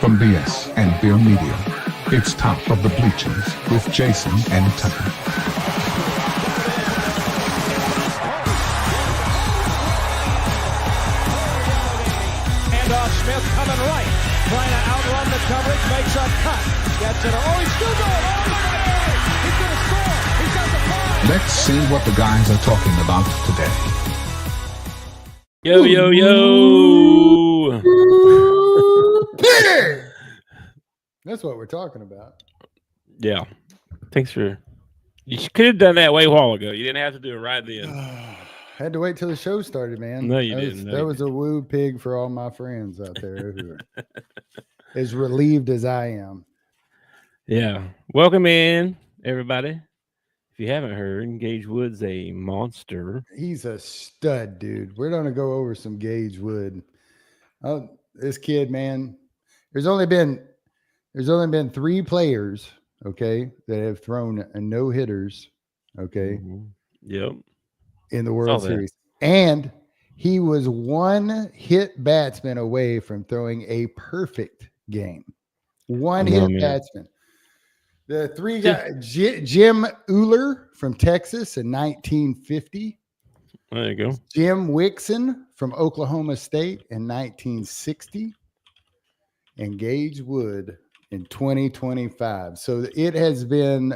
From BS and Beer Media, it's Top of the Bleachers with Jason and Tucker. Handoff, Smith coming right, trying to outrun the coverage, makes a cut, gets it. Oh, he's still going. Oh, my God. He's going to score. He's got the five. Let's see what the guys are talking about today. Yo, yo, yo. That's what we're talking about. Yeah. Thanks for. You could have done that way a while ago. You didn't have to do it right then. Had to wait till the show started, man. No, you didn't. That was a woo pig for all my friends out there who are as relieved as I am. Yeah. Welcome in, everybody. If you haven't heard, Gage Wood's a monster. He's a stud, dude. We're going to go over some Gage Wood. Oh, this kid, man. There's only been 3 players, okay, that have thrown a no-hitters, okay, Yep. in the World Series. And he was one hit batsman away from throwing a perfect game. One hit batsman. The 3 guys, Jim Uhler from Texas in 1950. There you go. Jim Wixon from Oklahoma State in 1960. And Gage Wood in 2025. So it has been,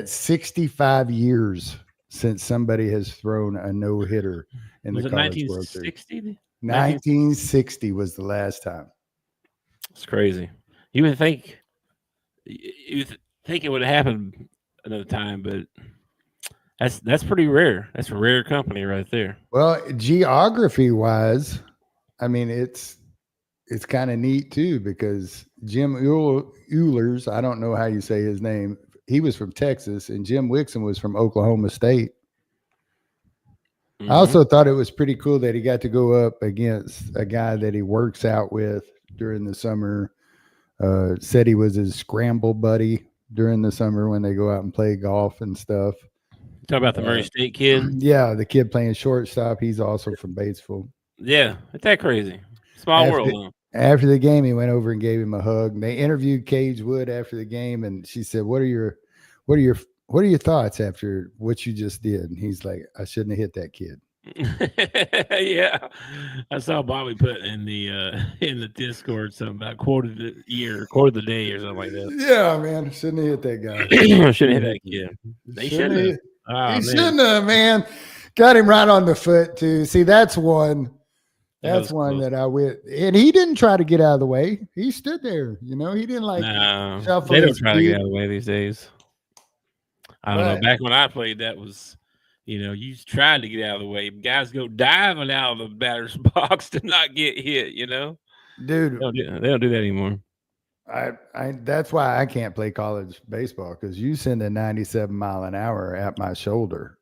65 years since somebody has thrown a no-hitter in the College World Series. 1960 was the last time. It's crazy. You would think it would have happened another time, but that's pretty rare. That's a rare company right there. Well, geography-wise, I mean, it's kind of neat too, because Jim Ehlers, I don't know how you say his name. He was from Texas, and Jim Wixon was from Oklahoma State. I also thought it was pretty cool that he got to go up against a guy that he works out with during the summer. Said he was his scramble buddy during the summer when they go out and play golf and stuff. Talk about the Murray State kid. Yeah, the kid playing shortstop. He's also from Batesville. Yeah, it's that crazy. Small world. After the game, he went over and gave him a hug. They interviewed Gage Wood after the game, and she said, "What are your thoughts after what you just did?" And he's like, "I shouldn't have hit that kid." Yeah, I saw Bobby put in the Discord something about quarter of the day, or something like that. Yeah, man, shouldn't have hit that guy. Shouldn't hit that kid. They shouldn't have. He shouldn't have, man. Got him right on the foot too. See, that's one. That's one that I went, and he didn't try to get out of the way. He stood there, he didn't shuffle. They don't try to get out of the way these days. I don't know. Back when I played, that was, you tried to get out of the way. Guys go diving out of the batter's box to not get hit. Dude. They don't do that anymore. That's why I can't play college baseball, because you send a 97 mile an hour at my shoulder,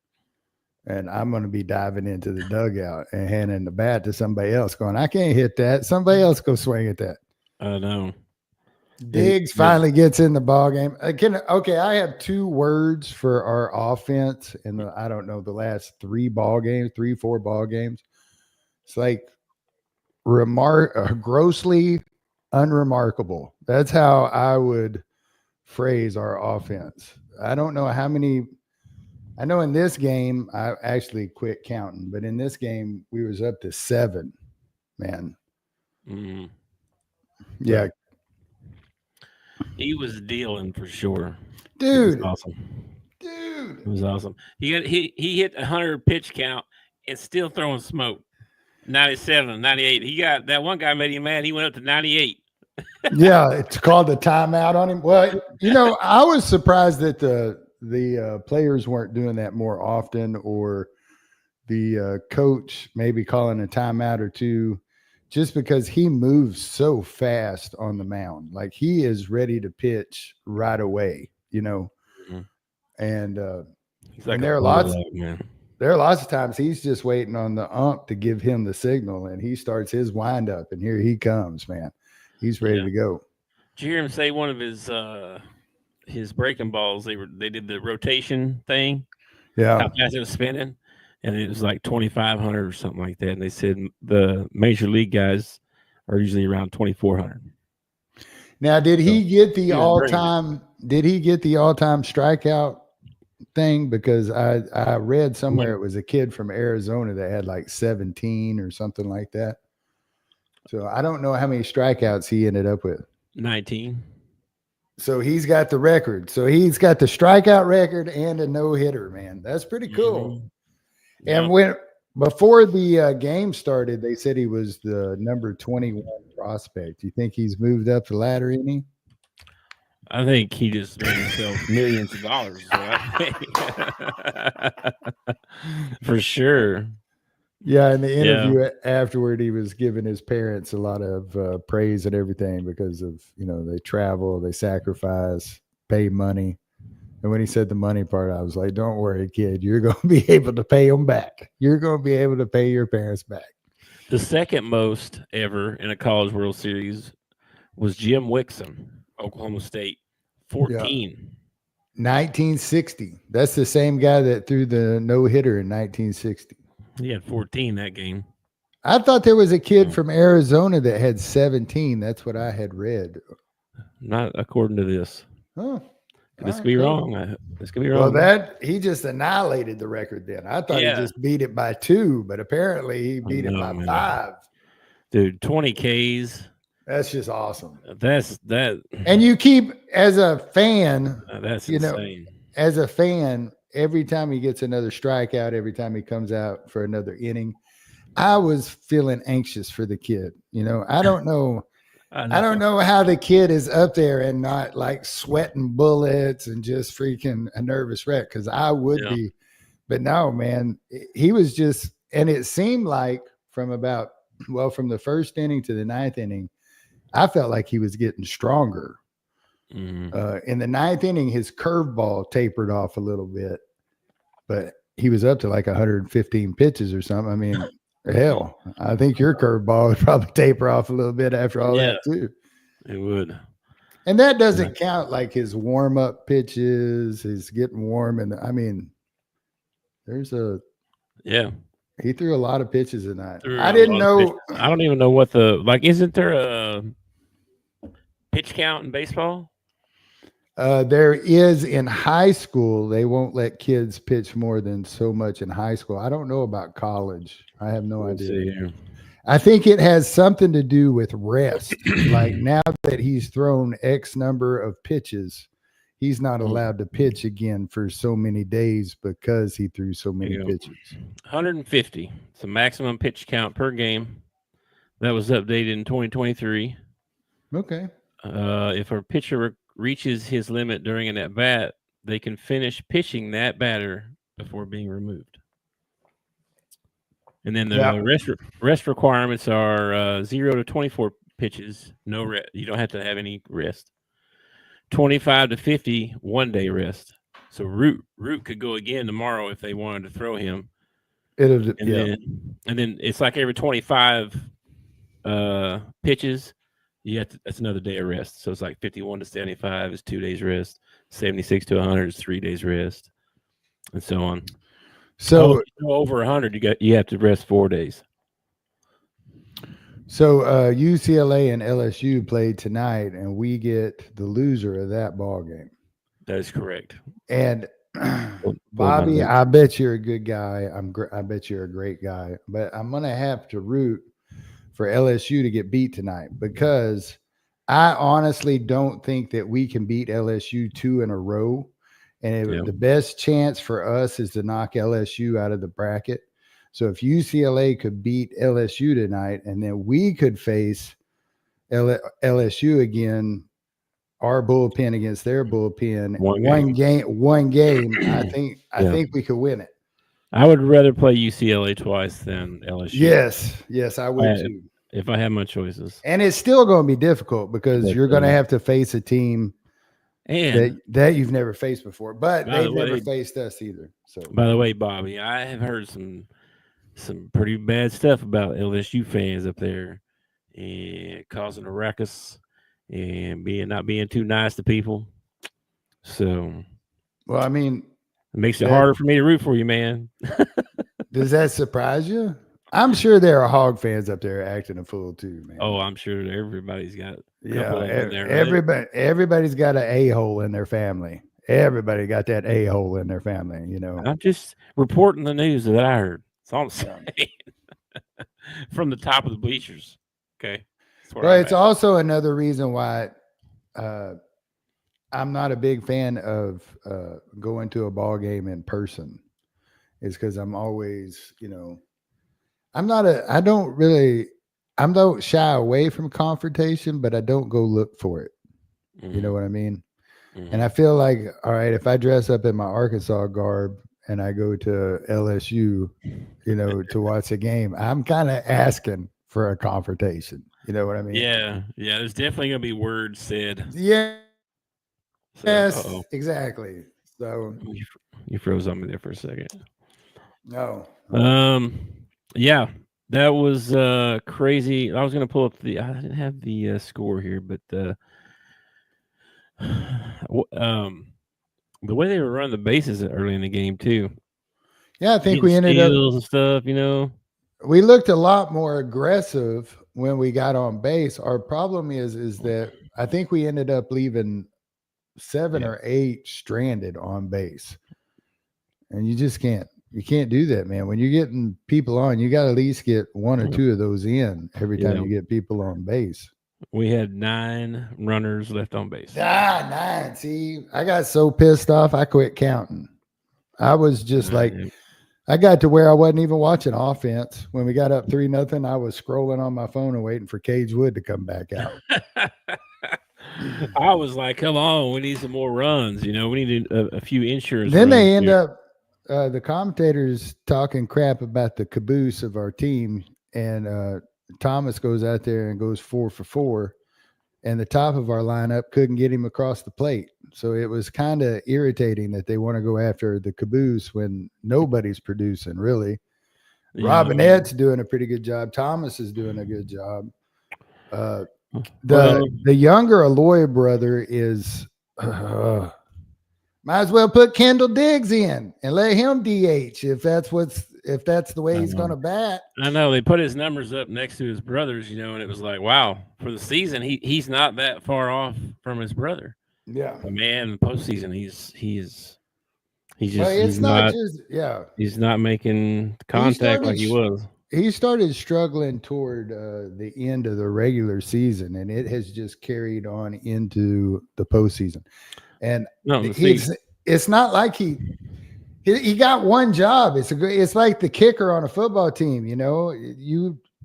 and I'm going to be diving into the dugout and handing the bat to somebody else going, I can't hit that. Somebody else go swing at that. I know. Diggs finally gets in the ball game. I have 2 words for our offense in the last 4 ball games. It's like grossly unremarkable. That's how I would phrase our offense. I don't know how many. I know in this game, I actually quit counting, but in this game, we was up to 7, man. Mm-hmm. Yeah. He was dealing for sure. Dude. It was awesome. Dude. It was awesome. He hit 100 pitch count and still throwing smoke. 97, 98. He got that one guy made him mad. He went up to 98. Yeah, it's called the timeout on him. Well, I was surprised that the players weren't doing that more often, or the coach maybe calling a timeout or 2, just because he moves so fast on the mound. Like, he is ready to pitch right away, Mm-hmm. And he's like, there are lots of times he's just waiting on the ump to give him the signal, and he starts his windup, and here he comes, man. He's ready to go. Did you hear him say one of his breaking balls? They did the rotation thing. Yeah, how fast it was spinning, and it was like 2,500 or something like that. And they said the major league guys are usually around 2,400. Now, did he get the he was bringing it. all-time? Did he get the all-time strikeout thing? Because I read somewhere it was a kid from Arizona that had like 17 or something like that. So I don't know how many strikeouts he ended up with. 19. So he's got the record. So he's got the strikeout record and a no-hitter, man. That's pretty cool. Mm-hmm. And before the game started, they said he was the number 21 prospect. Do you think he's moved up the ladder any? I think he just made himself millions of dollars. For sure. Yeah, in the interview afterward, he was giving his parents a lot of praise and everything because of, they travel, they sacrifice, pay money. And when he said the money part, I was like, don't worry, kid. You're going to be able to pay them back. You're going to be able to pay your parents back. The second most ever in a College World Series was Jim Wixom, Oklahoma State, 14. Yeah. 1960. That's the same guy that threw the no-hitter in 1960. He had 14 that game. I thought there was a kid from Arizona that had 17. That's what I had read. Not according to this. Oh. This could be wrong. This could be wrong. Well, he just annihilated the record then. I thought he just beat it by 2, but apparently he beat it by 5. Dude, 20 Ks. That's just awesome. That's that. And you keep, as a fan, that's insane. As a fan, every time he gets another strikeout, every time he comes out for another inning, I was feeling anxious for the kid. I don't know. I don't know how the kid is up there and not like sweating bullets and just freaking a nervous wreck, because I would be. But no, man, he was just, and it seemed like from the first inning to the 9th inning, I felt like he was getting stronger. Mm-hmm. In the 9th inning, his curveball tapered off a little bit, but he was up to like 115 pitches or something. I mean, hell, I think your curveball would probably taper off a little bit after all that too. It would. And that doesn't count like his warm-up pitches, his getting warm. And I mean, he threw a lot of pitches tonight. I didn't know. I don't even know what isn't there a pitch count in baseball? There is in high school. They won't let kids pitch more than so much in high school. I don't know about college. I have no idea. I think it has something to do with rest. Like now that he's thrown X number of pitches, he's not allowed to pitch again for so many days because he threw so many pitches. 150. It's the maximum pitch count per game. That was updated in 2023. Okay. If a pitcher reaches his limit during an at-bat, they can finish pitching that batter before being removed. And then the rest requirements are 0 to 24 pitches, no rest. You don't have to have any rest. 25 to 50, 1 day rest. So Root could go again tomorrow if they wanted to throw him. And then it's like every 25 pitches, that's another day of rest. So it's like 51 to 75 is 2 days rest. 76 to 100 is 3 days rest, and so on. So over 100, you have to rest 4 days. So UCLA and LSU played tonight, and we get the loser of that ball game. That is correct. And Bobby, I bet you're a good guy. I bet you're a great guy, but I'm gonna have to root for LSU to get beat tonight, because I honestly don't think that we can beat LSU 2 in a row. And the best chance for us is to knock LSU out of the bracket. So if UCLA could beat LSU tonight, and then we could face LSU again, our bullpen against their bullpen, one game, I think we could win it. I would rather play UCLA twice than LSU. Yes, I would too. If I had my choices. And it's still going to be difficult because you're going to have to face a team that you've never faced before, but they've never faced us either. So, by the way, Bobby, I have heard some pretty bad stuff about LSU fans up there and causing a ruckus and not being too nice to people. So, well, I mean, it makes it harder for me to root for you, man. Does that surprise you? I'm sure there are Hog fans up there acting a fool too, man. Oh, I'm sure everybody's got a couple of them in there. Right? Everybody's got an a-hole in their family. Everybody got that a-hole in their family, I'm just reporting the news that I heard. That's all I'm saying. From the top of the bleachers. Okay. Well, it's also another reason why I'm not a big fan of going to a ball game in person. Is because I'm always, I don't shy away from confrontation, but I don't go look for it. You know what I mean? And I feel like, all right, if I dress up in my Arkansas garb and I go to LSU, to watch a game, I'm kind of asking for a confrontation. You know what I mean? Yeah. There's definitely gonna be words said. Yeah. So, yes, exactly. So you froze on me there for a second. No. Yeah, that was crazy. I was gonna pull up I didn't have the score here, but the way they were running the bases early in the game too. Yeah, I think we ended up and stuff. We looked a lot more aggressive when we got on base. Our problem is that I think we ended up leaving 7 or 8 stranded on base, and you just can't. You can't do that, man. When you're getting people on, you got to at least get 1 or 2 of those in every time you get people on base. We had 9 runners left on base. 9. See, I got so pissed off, I quit counting. I was just I got to where I wasn't even watching offense. When we got up 3-0, I was scrolling on my phone and waiting for Cage Wood to come back out. I was like, come on, we need some more runs. We need a few insurance. Then they end up, the commentators talking crap about the caboose of our team, and Thomas goes out there and goes 4 for 4, and the top of our lineup couldn't get him across the plate. So it was kind of irritating that they want to go after the caboose when nobody's producing, really. Yeah. Robinette's doing a pretty good job. Thomas is doing a good job. The younger Aloy brother is might as well put Kendall Diggs in and let him DH if that's the way he's going to bat. I know they put his numbers up next to his brothers, and it was like, wow, for the season he's not that far off from his brother. Yeah, but man, postseason he's not making contact like he was. He started struggling toward the end of the regular season, and it has just carried on into the postseason. And it's not like he got one job. It's like the kicker on a football team.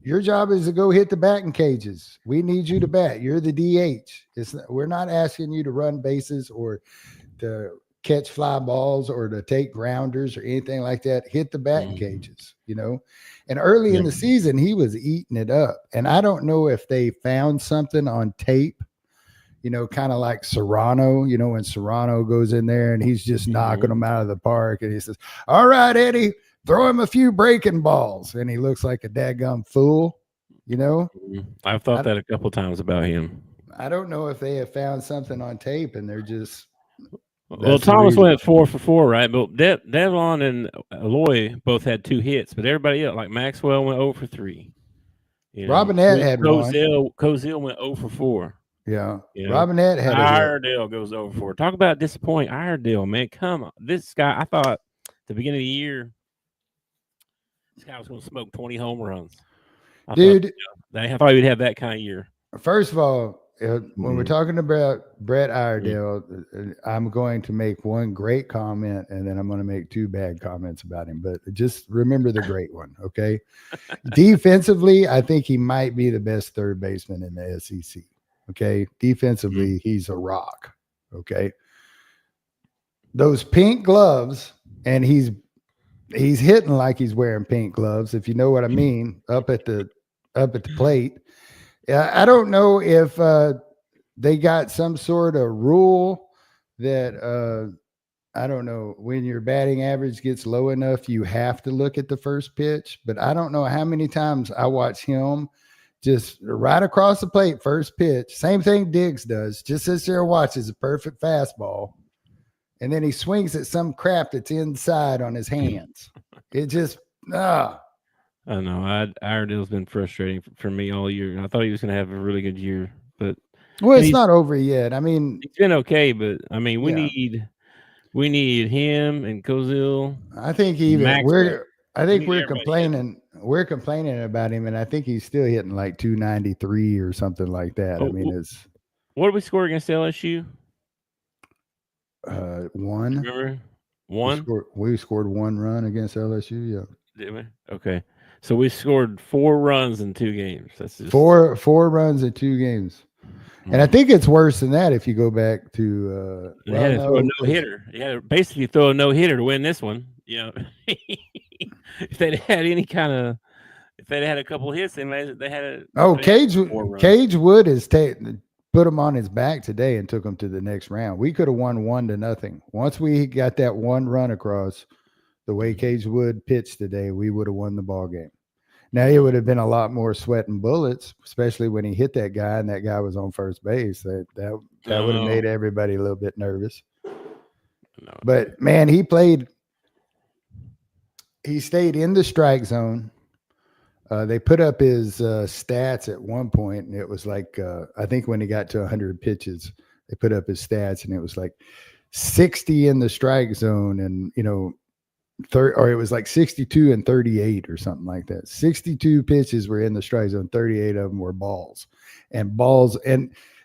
Your job is to go hit the batting cages. We need you to bat. You're the DH. We're not asking you to run bases or to catch fly balls or to take grounders or anything like that. Hit the batting cages, And early in the season, he was eating it up. And I don't know if they found something on tape, kind of like Serrano, when Serrano goes in there and he's just knocking them out of the park. And he says, all right, Eddie, throw him a few breaking balls. And he looks like a daggum fool, I've thought that a couple times about him. I don't know if they have found something on tape and they're just. Well, Thomas went 4 for 4, right? But Devon and Aloy both had 2 hits, but everybody else, like Maxwell, went 0 for 3. Robinette had one. Cozell went 0 for 4. Yeah. Robinette had Iredale goes 0 for 4. Talk about disappointing Iredale, man. Come on. This guy, I thought at the beginning of the year, this guy was going to smoke 20 home runs. I thought he would have that kind of year. First of all, when we're talking about Brett Iredale, I'm going to make one great comment, and then I'm going to make 2 bad comments about him. But just remember the great one, okay? Defensively, I think he might be the best third baseman in the SEC, okay? Defensively, he's a rock, okay? Those pink gloves, and he's hitting like he's wearing pink gloves, if you know what I mean, up at the plate. I don't know if they got some sort of rule that I don't know, when your batting average gets low enough, you have to look at the first pitch. But I don't know how many times I watch him just right across the plate, first pitch. Same thing Diggs does. Just sits there and watches a perfect fastball. And then he swings at some crap that's inside on his hands. It just, I know. Iredale's been frustrating for me all year. I thought he was going to have a really good year, but Well, and it's not over yet. I mean, he's been okay. But I mean, we yeah, need him and Kozil, I think and even Maxwell. I We think need everybody hitting. we're complaining about him, and I think he's still hitting like 293 or something like that. I Oh, mean, it's what did we score against LSU? one. Remember one? We scored one run against LSU. Yeah, Did we? Okay, so we scored 4 runs in 2 games. That's just four runs in 2 games. And I think it's worse than that if you go back to they had to throw a no hitter. They had to basically throw a no hitter to win this one. You know, if they'd had any kind of, if they'd had a couple hits, they had a. Cage Wood has put him on his back today and took him to the next round. We could have won 1-0. Once we got that one run across, the way Cage Wood pitched today, we would have won the ball game. Now, it would have been a lot more sweat and bullets, especially when he hit that guy and that guy was on first base. That would have made everybody a little bit nervous. No. But, man, he stayed in the strike zone. They put up his stats at one point, and it was like, I think when he got to 100 pitches, they put up his stats, and it was like 60 in the strike zone and, or it was like 62 and 38 or something like that. 62 pitches were in the strike zone, 38 of them were balls. And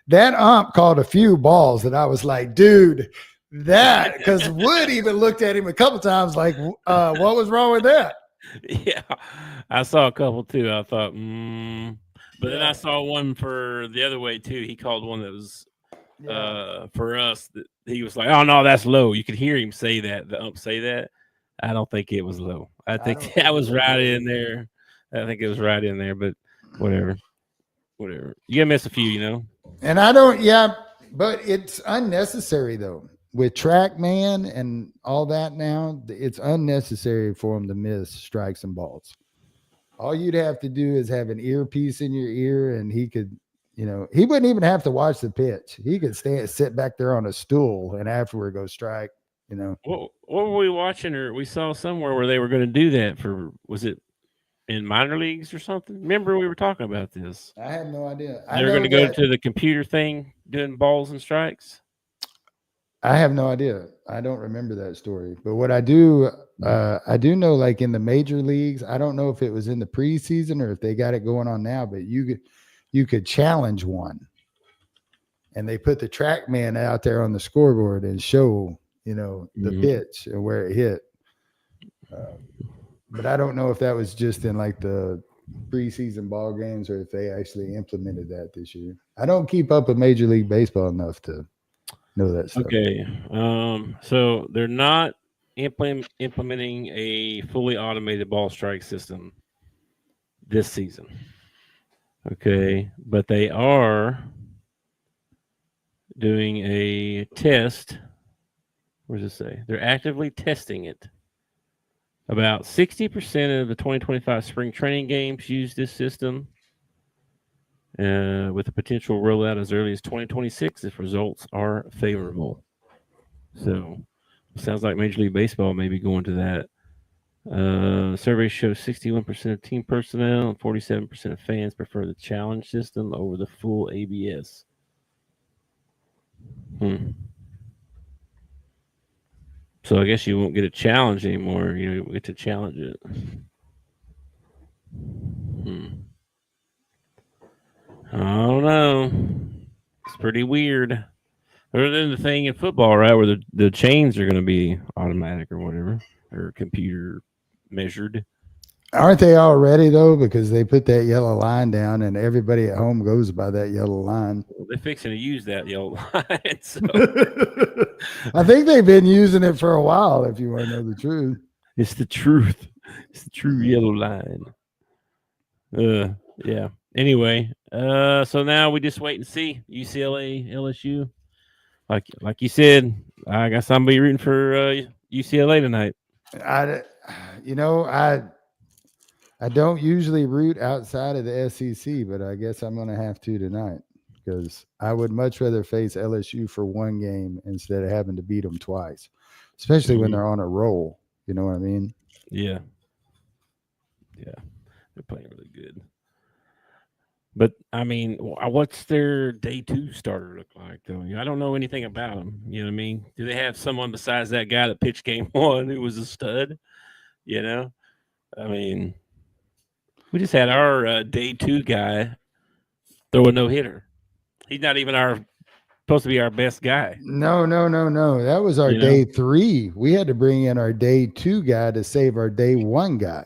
that ump called a few balls that I was like, dude, because Wood even looked at him a couple times like, what was wrong with that? Yeah, I saw a couple too. I thought, but then I saw one for the other way too. He called one that was for us. That he was like, "Oh no, that's low." You could hear him say that. The ump say that. I don't think it was low. I think that was right in there. I think it was right in there. But whatever. You gotta miss a few, And I don't. Yeah, but it's unnecessary though. With TrackMan and all that now, it's unnecessary for him to miss strikes and balls. All you'd have to do is have an earpiece in your ear, and he could, he wouldn't even have to watch the pitch. He could sit back there on a stool and afterward go strike, What were we watching, or we saw somewhere where they were going to do that was it in minor leagues or something? Remember we were talking about this? I have no idea. They were going to go to the computer thing doing balls and strikes. I have no idea. I don't remember that story. But what I do know, like in the major leagues, I don't know if it was in the preseason or if they got it going on now, but you could challenge one. And they put the TrackMan out there on the scoreboard and show, the pitch and where it hit. But I don't know if that was just in like the preseason ball games or if they actually implemented that this year. I don't keep up with Major League Baseball enough to know that stuff. Okay. So they're not implementing a fully automated ball strike system this season. Okay. But they are doing a test. Where does it say? They're actively testing it. About 60% of the 2025 spring training games use this system. With a potential rollout as early as 2026 if results are favorable. So, sounds like Major League Baseball may be going to that. Survey shows 61% of team personnel and 47% of fans prefer the challenge system over the full ABS. So I guess you won't get a challenge anymore. You get to challenge it. I don't know. It's pretty weird. Other than the thing in football, right, where the chains are going to be automatic or whatever, or computer measured. Aren't they already, though? Because they put that yellow line down, and everybody at home goes by that yellow line. Well, they're fixing to use that yellow line. So. I think they've been using it for a while, if you want to know the truth. It's the truth. It's the true yellow line. Yeah. Anyway, so now we just wait and see UCLA, LSU. Like you said, I got somebody rooting for UCLA tonight. I don't usually root outside of the SEC, but I guess I'm going to have to tonight because I would much rather face LSU for one game instead of having to beat them twice, especially when they're on a roll. You know what I mean? Yeah. They're playing really good. But I mean, what's their day 2 starter look like though? I don't know anything about them. You know what I mean? Do they have someone besides that guy that pitched game 1 who was a stud? You know, I mean, we just had our day 2 guy throw a no hitter. He's not even supposed to be our best guy. No. That was our day 3. We had to bring in our day 2 guy to save our day 1 guy.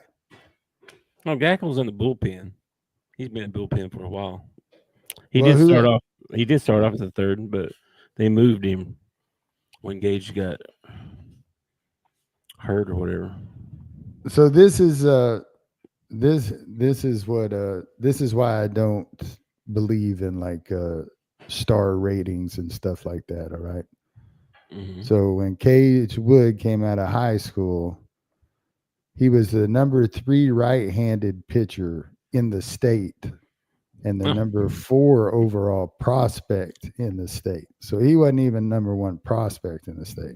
No, Gackel's in the bullpen. He's been in bullpen for a while. He did start off as a third, but they moved him when Gage got hurt or whatever. So this is why I don't believe in like star ratings and stuff like that. All right. Mm-hmm. So when Cage Wood came out of high school, he was the number 3 right-handed pitcher in the state and the number 4 overall prospect in the state. So he wasn't even number 1 prospect in the state.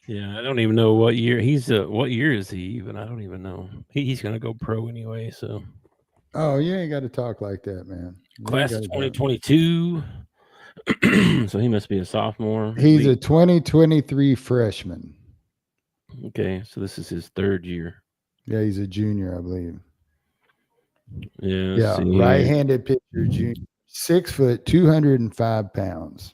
Yeah, I don't even know what year he's. What year is he even? I don't even know. He's going to go pro anyway. So. Oh, you ain't got to talk like that, man. Class of 2022. So he must be a sophomore. He's a 2023 freshman. Okay, so this is his 3rd year. Yeah, he's a junior, I believe. Yeah, right-handed pitcher, junior, 6 foot, 205 pounds.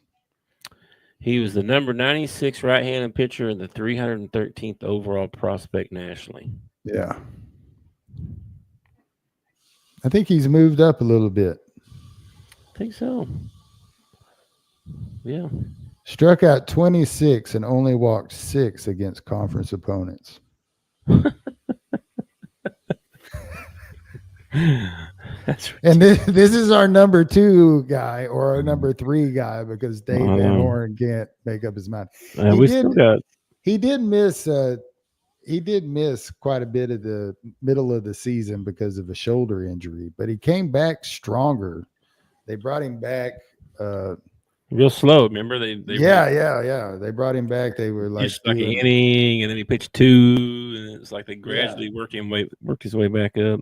He was the number 96 right-handed pitcher and the 313th overall prospect nationally. Yeah. I think he's moved up a little bit. I think so. Yeah. Struck out 26 and only walked 6 against conference opponents. That's and this is our number 2 guy or our number 3 guy because Dave Van Horn can't make up his mind. He did miss quite a bit of the middle of the season because of a shoulder injury, but he came back stronger. They brought him back real slow. Remember they They brought him back. They were like an inning, and then he pitched 2, and it's like they gradually work his way back up.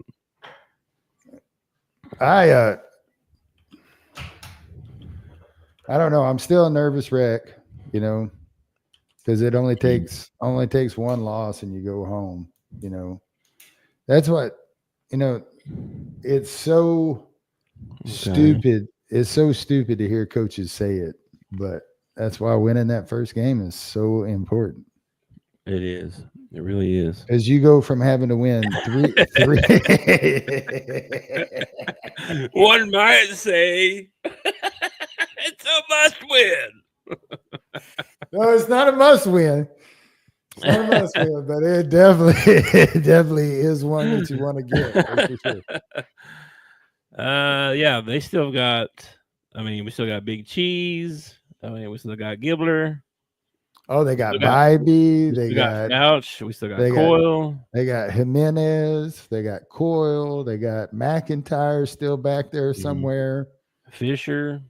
I don't know. I'm still a nervous wreck, because it only takes 1 loss and you go home. That's what it's so stupid. It's so stupid to hear coaches say it, but that's why winning that first game is so important. It is. It really is. As you go from having to win 3. One might say it's a must win. No, it's not a must win. It's not a must win, but it definitely is one that you want to get. That's for sure. Yeah, they still got. We still got Big Cheese. We still got Gibbler. Oh, they got Bybee. They got Couch. We still got Coyle. They got Jimenez. They got Coyle. They got McIntyre still back there somewhere. Fisher.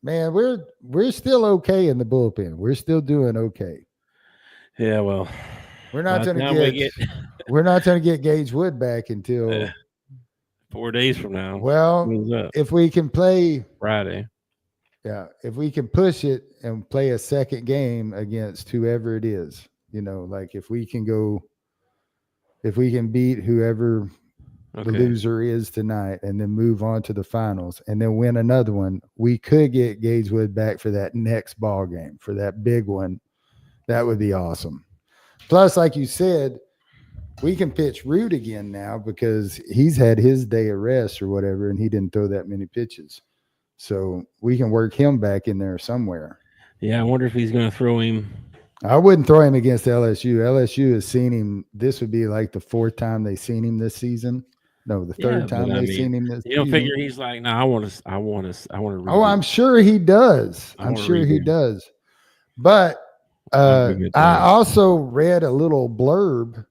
Man, we're still okay in the bullpen. We're still doing okay. Yeah, well, we're not going to get Gage Wood back until 4 days from now. Well, if we can play Friday. Yeah, if we can push it and play a second game against whoever it is, like if we can beat whoever the loser is tonight and then move on to the finals and then win another one, we could get Gage Wood back for that next ball game, for that big one. That would be awesome. Plus, like you said, we can pitch Root again now because he's had his day of rest or whatever, and he didn't throw that many pitches. So we can work him back in there somewhere. Yeah, I wonder if he's going to throw him. I wouldn't throw him against LSU. LSU has seen him. This would be like the 4th time they've seen him this season. No, the 3rd time they've seen him this season. You don't figure he's like, no, I want to. Oh, I'm sure he does. I'm sure he does. But I also read a little blurb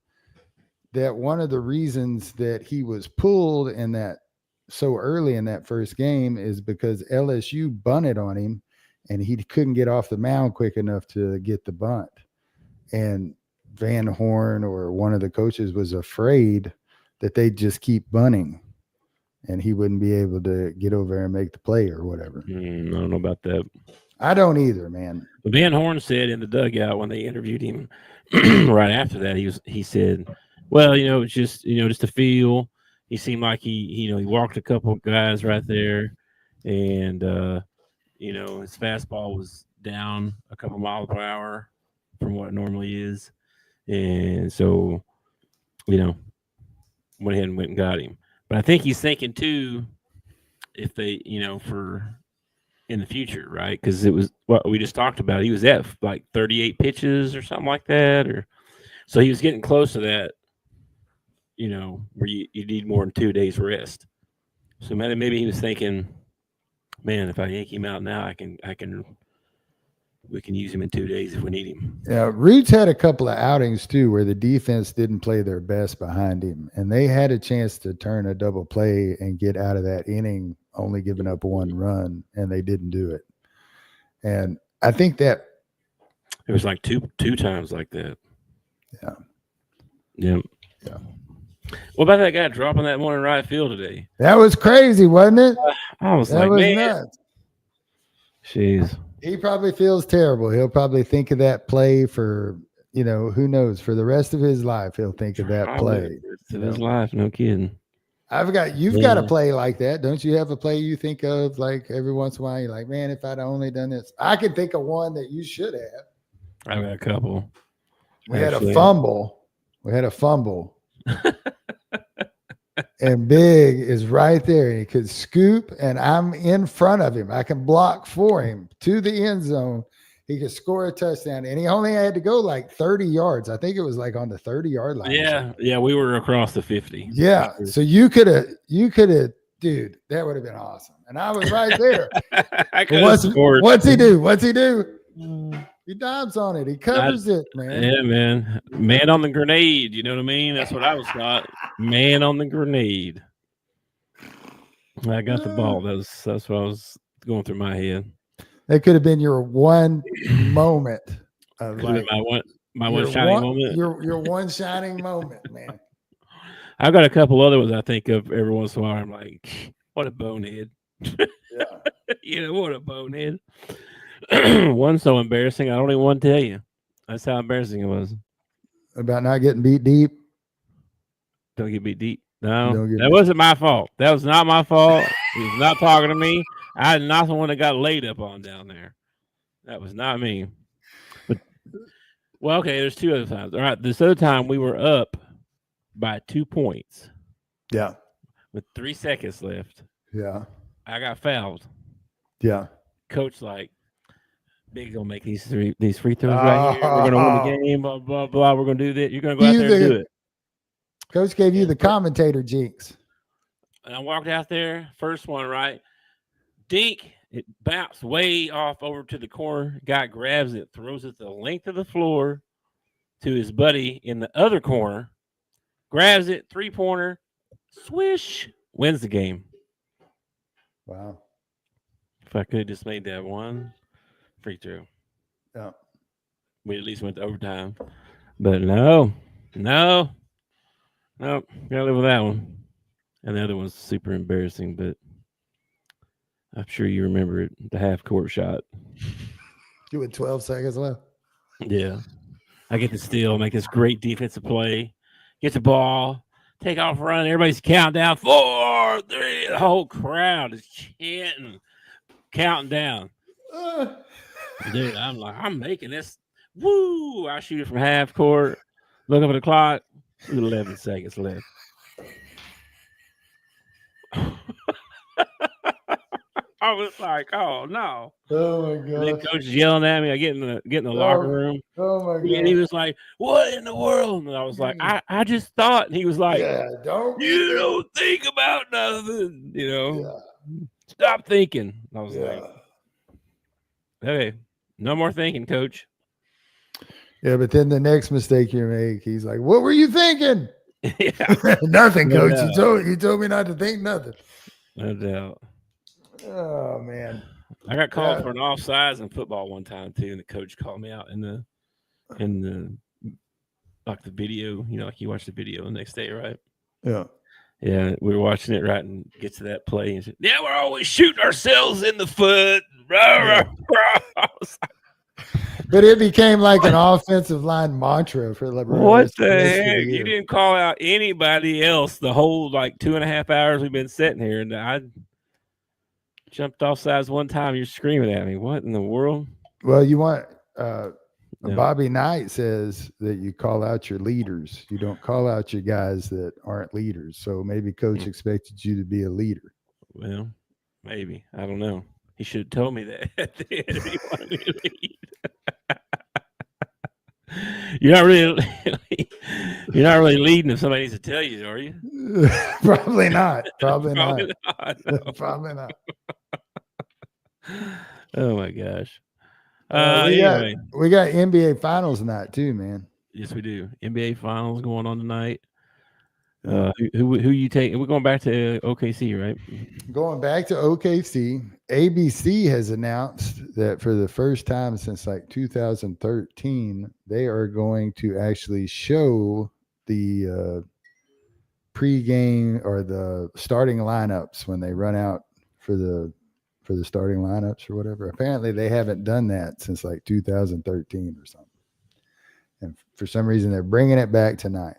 that one of the reasons that he was pulled in that so early in that first game is because LSU bunted on him and he couldn't get off the mound quick enough to get the bunt. And Van Horn or one of the coaches was afraid that they'd just keep bunting and he wouldn't be able to get over there and make the play or whatever. I don't know about that. I don't either, man. Van Horn said in the dugout when they interviewed him right after that, he said, well, it's just, just a feel. He seemed like he walked a couple of guys right there, and his fastball was down a couple miles per hour from what it normally is, and so went ahead and went and got him. But I think he's thinking too, if they for in the future, right? Because it was what we just talked about. He was at like 38 pitches or something like that, so he was getting close to that. Where you need more than 2 days rest. So maybe he was thinking, man, if I yank him out now, we can use him in 2 days if we need him. Yeah, Roots had a couple of outings too where the defense didn't play their best behind him, and they had a chance to turn a double play and get out of that inning, only giving up one run, and they didn't do it. And I think that it was like two times like that. Yeah. Yeah. Yeah. What about that guy dropping that one in right field today? That was crazy, wasn't it? I was that like, was man. Nuts. Jeez. He probably feels terrible. He'll probably think of that play for, who knows, for the rest of his life. He'll think of that play. Of his life, no kidding. You've got a play like that. Don't you have a play you think of like every once in a while? You're like, man, if I'd only done this. I can think of one that you should have. I've got a couple. We had a fumble. And Big is right there. He could scoop, and I'm in front of him. I can block for him to the end zone. He could score a touchdown, and he only had to go like 30 yards. I think it was like on the 30-yard line. Yeah, we were across the 50. Yeah, so you could have, dude, that would have been awesome. And I was right there. What's he do? He dives on it. He covers it, man. Yeah, man. Man on the grenade. You know what I mean? That's what I was thought. Man on the grenade. I got the ball. That's what I was going through my head. That could have been your one moment of like my one shining moment. Your one shining moment, man. I've got a couple other ones I think of every once in a while. I'm like, what a bonehead. Yeah. What a bonehead. One's so embarrassing, I don't even want to tell you. That's how embarrassing it was. About not getting beat deep? Don't get beat deep. No, that wasn't my fault. That was not my fault. He was not talking to me. I'm not the one that got laid up on down there. That was not me. But okay, there's two other times. All right, this other time we were up by 2 points. Yeah. With 3 seconds left. Yeah. I got fouled. Yeah. Coach Big gonna make these free throws right here. We're gonna win the game. Blah blah blah. We're gonna do that. You're gonna go out there and do it. Coach gave you the commentator jinx. And I walked out there, first one right. Dink, it bounced way off over to the corner. Guy grabs it, throws it the length of the floor to his buddy in the other corner. Grabs it, 3-pointer, swish, wins the game. Wow. If I could have just made that one free throw. Yeah. We at least went to overtime. But no. Gotta live with that one. And the other one's super embarrassing, but I'm sure you remember it. The half-court shot. You had 12 seconds left. Yeah. I get the steal, make this great defensive play, get the ball, take off running. Everybody's counting down. 4, 3. The whole crowd is chanting, counting down. Dude, I'm like, I'm making this. Woo! I shoot it from half court. Look up at the clock. 11 seconds left. I was like, oh no. Oh my god. And then coach is yelling at me. I get in the locker room. Oh my god. And he was like, what in the world? And I was like, I just thought. And he was like, you don't think about nothing. Stop thinking. I was like, okay, no more thinking, coach. Yeah, but then the next mistake you make, he's like, what were you thinking? Yeah. Nothing, coach. You told me not to think nothing. No doubt. Oh man, I got called for an offsides in football one time too, and the coach called me out in the like the video. You know, like you watch the video the next day, right? yeah. Yeah, we were watching it right and get to that play and said, yeah, we're always shooting ourselves in the foot. Yeah. But it became like an offensive line mantra for the what the rest of heck? the You year. didn't call out anybody else the whole like 2.5 hours we've been sitting here, and I jumped off sides one time. You're screaming at me. What in the world? Well, you want Yeah. Bobby Knight says that you call out your leaders. You don't call out your guys that aren't leaders. So maybe coach expected you to be a leader. Well, maybe. I don't know. He should have told me that at the end if he wanted me to lead. You're not really leading if somebody needs to tell you, are you? Probably not. Probably not. No. Probably not. Oh my gosh. We got NBA Finals night too, man. Yes, we do. NBA Finals going on tonight. Who you take? We're going back to OKC, right? Going back to OKC, ABC has announced that for the first time since like 2013, they are going to actually show the pregame or the starting lineups when they run out for the starting lineups or whatever. Apparently, they haven't done that since like 2013 or something, and for some reason, they're bringing it back tonight.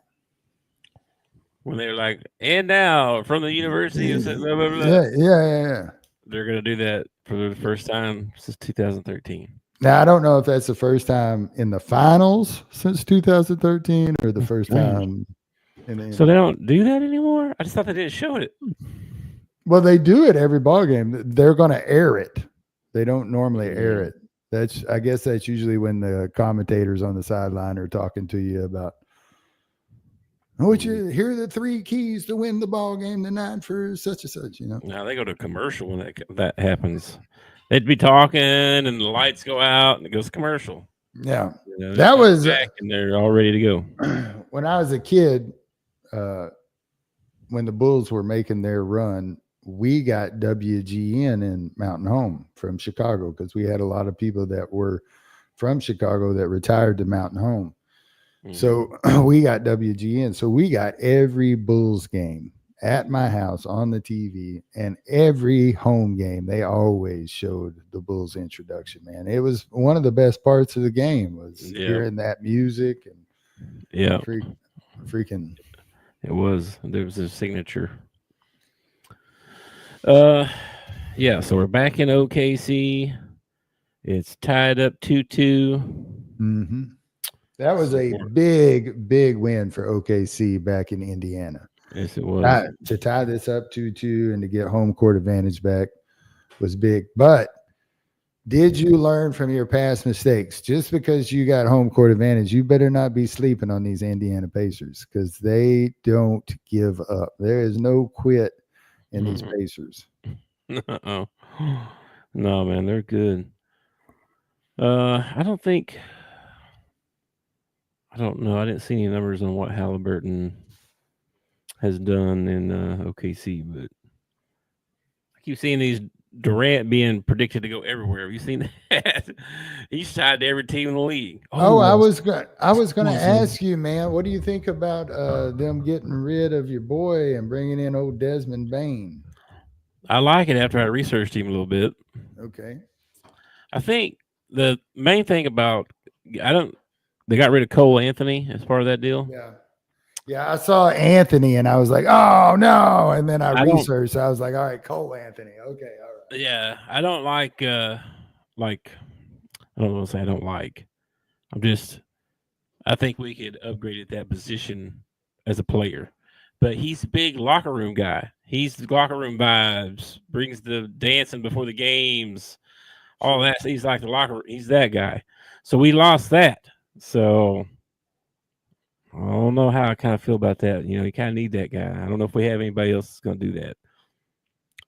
When they're like, and now from the University of blah, blah, blah. Yeah. They're going to do that for the first time since 2013. Now, I don't know if that's the first time in the finals since 2013 or the first time in the So they don't do that anymore? I just thought they didn't show it. Well, they do it every ball game. They're going to air it. They don't normally air it. I guess that's usually when the commentators on the sideline are talking to you about, here are the 3 keys to win the ball game tonight for such and such, Now they go to commercial when that happens. They'd be talking and the lights go out and it goes commercial. Yeah. That was back and they're all ready to go. When I was a kid, when the Bulls were making their run, we got WGN in Mountain Home from Chicago because we had a lot of people that were from Chicago that retired to Mountain Home. So we got WGN. So we got every Bulls game at my house on the TV, and every home game, they always showed the Bulls introduction, man. It was one of the best parts of the game was hearing that music and freaking. It was. There was a signature. So we're back in OKC. It's tied up 2-2. Mm-hmm. That was a big, big win for OKC back in Indiana. Yes, it was. To tie this up 2-2 and to get home court advantage back was big. But did you learn from your past mistakes? Just because you got home court advantage, you better not be sleeping on these Indiana Pacers because they don't give up. There is no quit in these Pacers. No, man, they're good. I don't know. I didn't see any numbers on what Halliburton has done in OKC, but I keep seeing these Durant being predicted to go everywhere. Have you seen that? He's tied to every team in the league. I was going to ask you, man, what do you think about them getting rid of your boy and bringing in old Desmond Bain? I like it after I researched him a little bit. Okay. I think the main thing about they got rid of Cole Anthony as part of that deal. Yeah, I saw Anthony and I was like, oh no. And then I researched. I was like, all right, Cole Anthony. Okay, all right. Yeah, I don't like I don't want to say I don't like. I think we could upgrade at that position as a player. But he's a big locker room guy. He's the locker room vibes, brings the dancing before the games, all that. He's like the locker. He's that guy. So we lost that. So I don't know how I kind of feel about that. You kind of need that guy. I don't know if we have anybody else that's going to do that.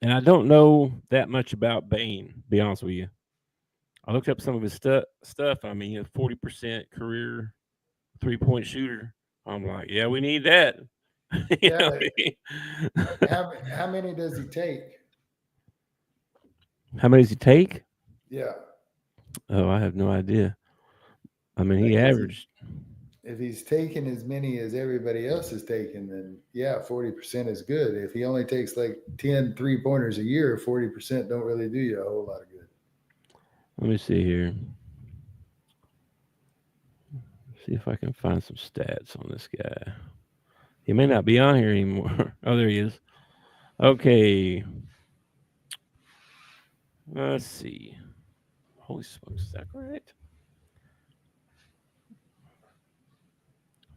And I don't know that much about Bain, to be honest with you. I looked up some of his stuff. I mean, 40% career 3-point shooter. I'm like, yeah, we need that. How many does he take? How many does he take? Yeah. Oh, I have no idea. I mean, he Like, averaged. if he's taking as many as everybody else is taking, then yeah, 40% is good. If he only takes like 10 3-pointers a year, 40% don't really do you a whole lot of good. Let me see here. See if I can find some stats on this guy. He may not be on here anymore. Oh, there he is. Okay. Let's see. Holy smokes, is that correct?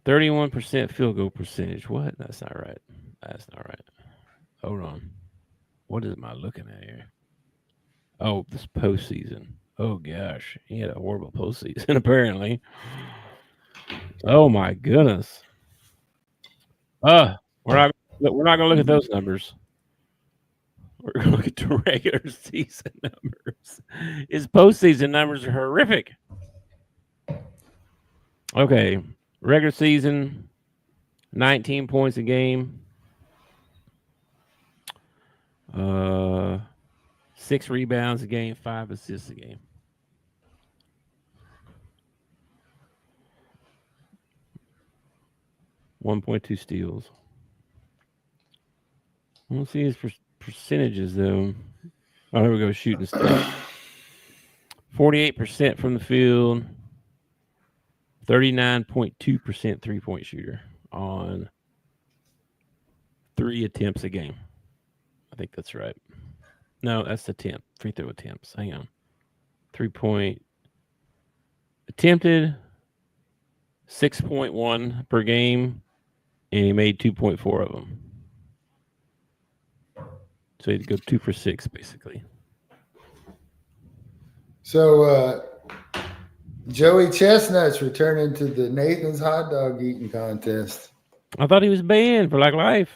31% field goal percentage. What? That's not right. That's not right. Hold on. What am I looking at here? Oh, this postseason. Oh gosh, he had a horrible postseason apparently. Oh my goodness. We're not gonna look at those numbers. We're gonna look at the regular season numbers. His postseason numbers are horrific. Okay, regular season, 19 points a game. 6 rebounds a game, 5 assists a game. .2 steals. Let's see his percentages though. Oh, here we go. Shooting stuff. 48% from the field. 39.2% 3-point shooter on 3 attempts a game. I think that's right. No, that's the free throw attempts. Hang on. 3-point attempted, 6.1 per game, and he made 2.4 of them. So he'd go 2 for 6, basically. So Joey Chestnut's returning to the Nathan's hot dog eating contest. I thought he was banned for like life.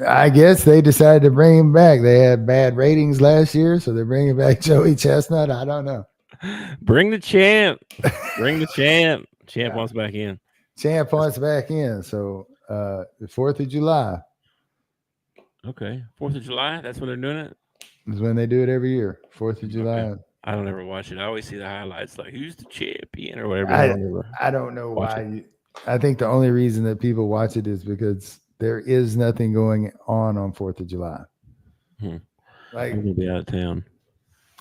I guess they decided to bring him back. They had bad ratings last year, so they're bringing back Joey Chestnut. I don't know. Bring the champ. Bring the champ. Champ wants back in. Champ wants back in. So the 4th of July. Okay. 4th of July? That's when they're doing it? Is when they do it every year. 4th of July. Okay. I don't ever watch it. I always see the highlights like who's the champion or whatever. I don't know why. I think the only reason that people watch it is because there is nothing going on 4th of July. Like, I'm gonna be out of town.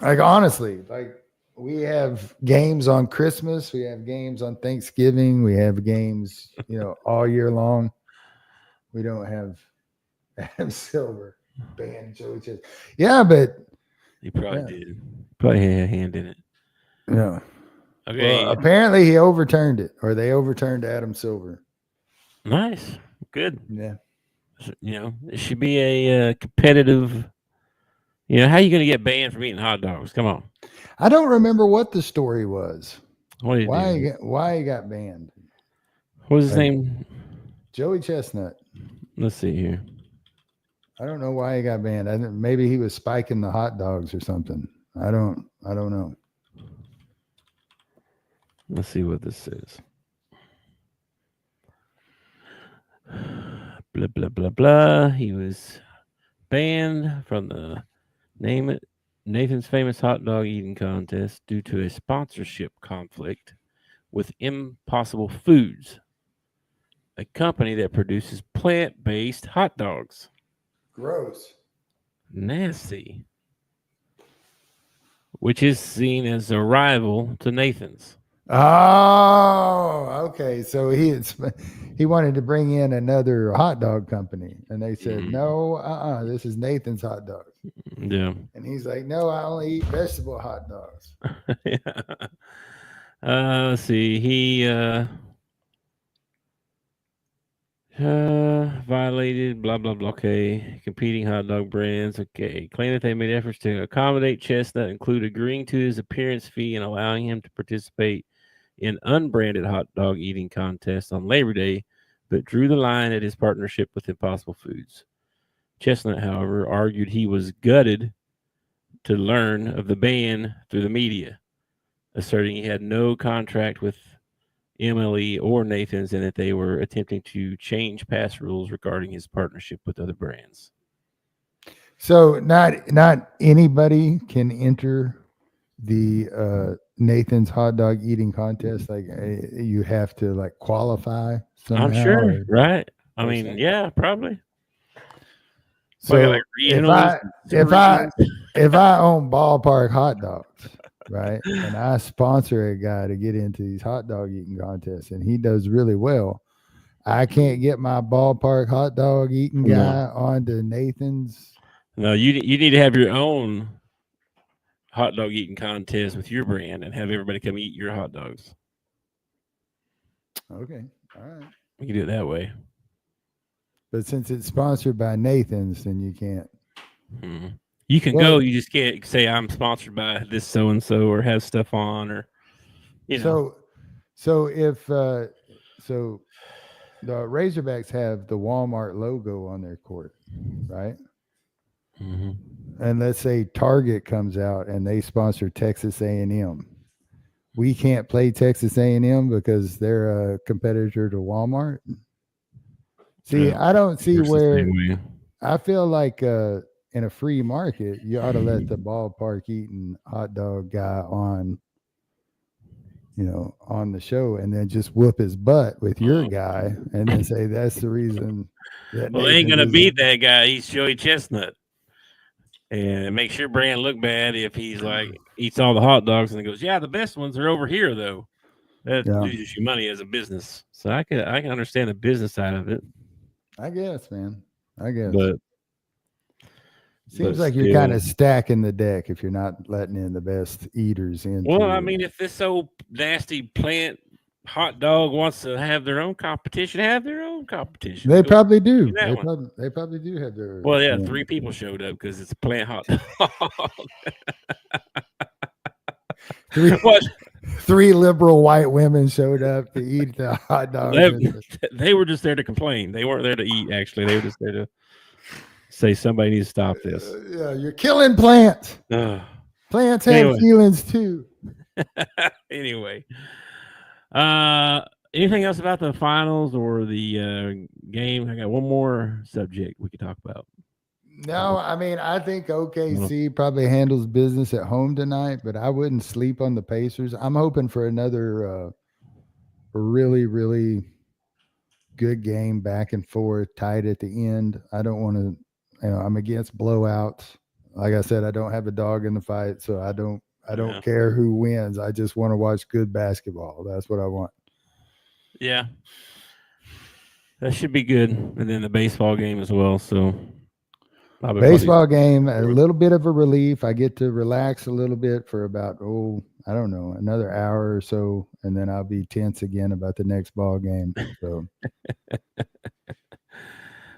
Like honestly, like we have games on Christmas, we have games on Thanksgiving, we have games, all year long. We don't have Adam Silver banned Joey Chestnut. Yeah, but he probably did. Probably had a hand in it. Yeah. Okay. Well, apparently he overturned it, or they overturned Adam Silver. Nice. Good. Yeah. It should be a competitive. How are you going to get banned from eating hot dogs? Come on. I don't remember what the story was. What did he do? Why he got banned? What was his name? Joey Chestnut. Let's see here. I don't know why he got banned. Maybe he was spiking the hot dogs or something. I don't know. Let's see what this says. Blah, blah, blah, blah. He was banned from the Nathan's Famous Hot Dog Eating Contest due to a sponsorship conflict with Impossible Foods, a company that produces plant-based hot dogs. Gross. Nasty. Which is seen as a rival to Nathan's. Oh, okay. So he wanted to bring in another hot dog company, and they said, no, this is Nathan's hot dogs. Yeah. And he's like, no, I only eat vegetable hot dogs. Yeah. Let's see. He violated blah blah blah. Okay, competing hot dog brands. Okay, claim that they made efforts to accommodate Chestnut, include agreeing to his appearance fee and allowing him to participate in unbranded hot dog eating contests on Labor Day, but drew the line at his partnership with Impossible Foods. Chestnut, however, argued he was gutted to learn of the ban through the media, asserting he had no contract with MLE or Nathan's and that they were attempting to change past rules regarding his partnership with other brands. So not anybody can enter the Nathan's hot dog eating contest. Like you have to like qualify somehow. I'm sure, or- right? I or mean, something. yeah, probably. So like if regionals, if I own Ballpark Hot Dogs, right, and I sponsor a guy to get into these hot dog eating contests, and he does really well, I can't get my Ballpark Hot Dog eating guy onto Nathan's. No, you need to have your own hot dog eating contest with your brand and have everybody come eat your hot dogs. Okay, all right. We can do it that way. But since it's sponsored by Nathan's, then you can't. Mm-hmm. You can go. You just can't say I'm sponsored by this so and so or have stuff on or you know. So if the Razorbacks have the Walmart logo on their court, right? Mm-hmm. And let's say Target comes out and they sponsor Texas A&M. We can't play Texas A&M because they're a competitor to Walmart. See, I don't see where. I feel like in a free market, you ought to let the ballpark eating hot dog guy on, on the show, and then just whoop his butt with your guy, and then say that's the reason. That well, they ain't gonna beat that guy. He's Joey Chestnut, and it makes your brand look bad if he's like eats all the hot dogs and he goes, "Yeah, the best ones are over here, though." That loses you money as a business. So I can understand the business side of it. I guess, man. I guess. But seems like you're kind of stacking the deck if you're not letting in the best eaters in. Well, I mean, if this old nasty plant hot dog wants to have their own competition, have their own competition. They probably do. They probably do have their. Well, yeah, 3 people showed up because it's a plant hot dog. Three liberal white women showed up to eat the hot dog. They were just there to complain. They weren't there to eat, actually. They were just there to say somebody needs to stop this. Yeah, you're killing plants. Plants have feelings too. Anyway. Anything else about the finals or the game? I got one more subject we could talk about. No, I mean, I think OKC probably handles business at home tonight, but I wouldn't sleep on the Pacers. I'm hoping for another really, really good game, back and forth, tight at the end. I don't want to, I'm against blowouts. Like I said, I don't have a dog in the fight, so I don't care who wins. I just want to watch good basketball. That's what I want. Yeah. That should be good. And then the baseball game as well, so baseball game, a little bit of a relief. I get to relax a little bit for about, I don't know, another hour or so, and then I'll be tense again about the next ball game. So,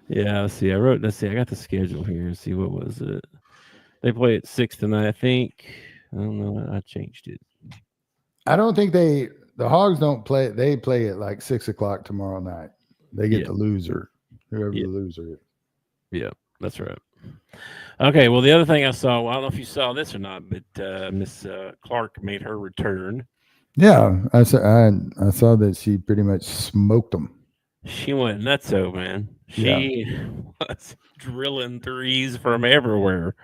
yeah, let's see. I got the schedule here. Let's see, what was it? They play at 6 tonight, I think. I don't know. I changed it. I don't think the Hogs don't play. They play at like 6:00 tomorrow night. They get the loser, whoever the loser is. Yeah, that's right. Okay, well, the other thing I saw, I don't know if you saw this or not, but Miss Clark made her return. Yeah, I saw that she pretty much smoked them. She went nutso, man. She was drilling threes from everywhere.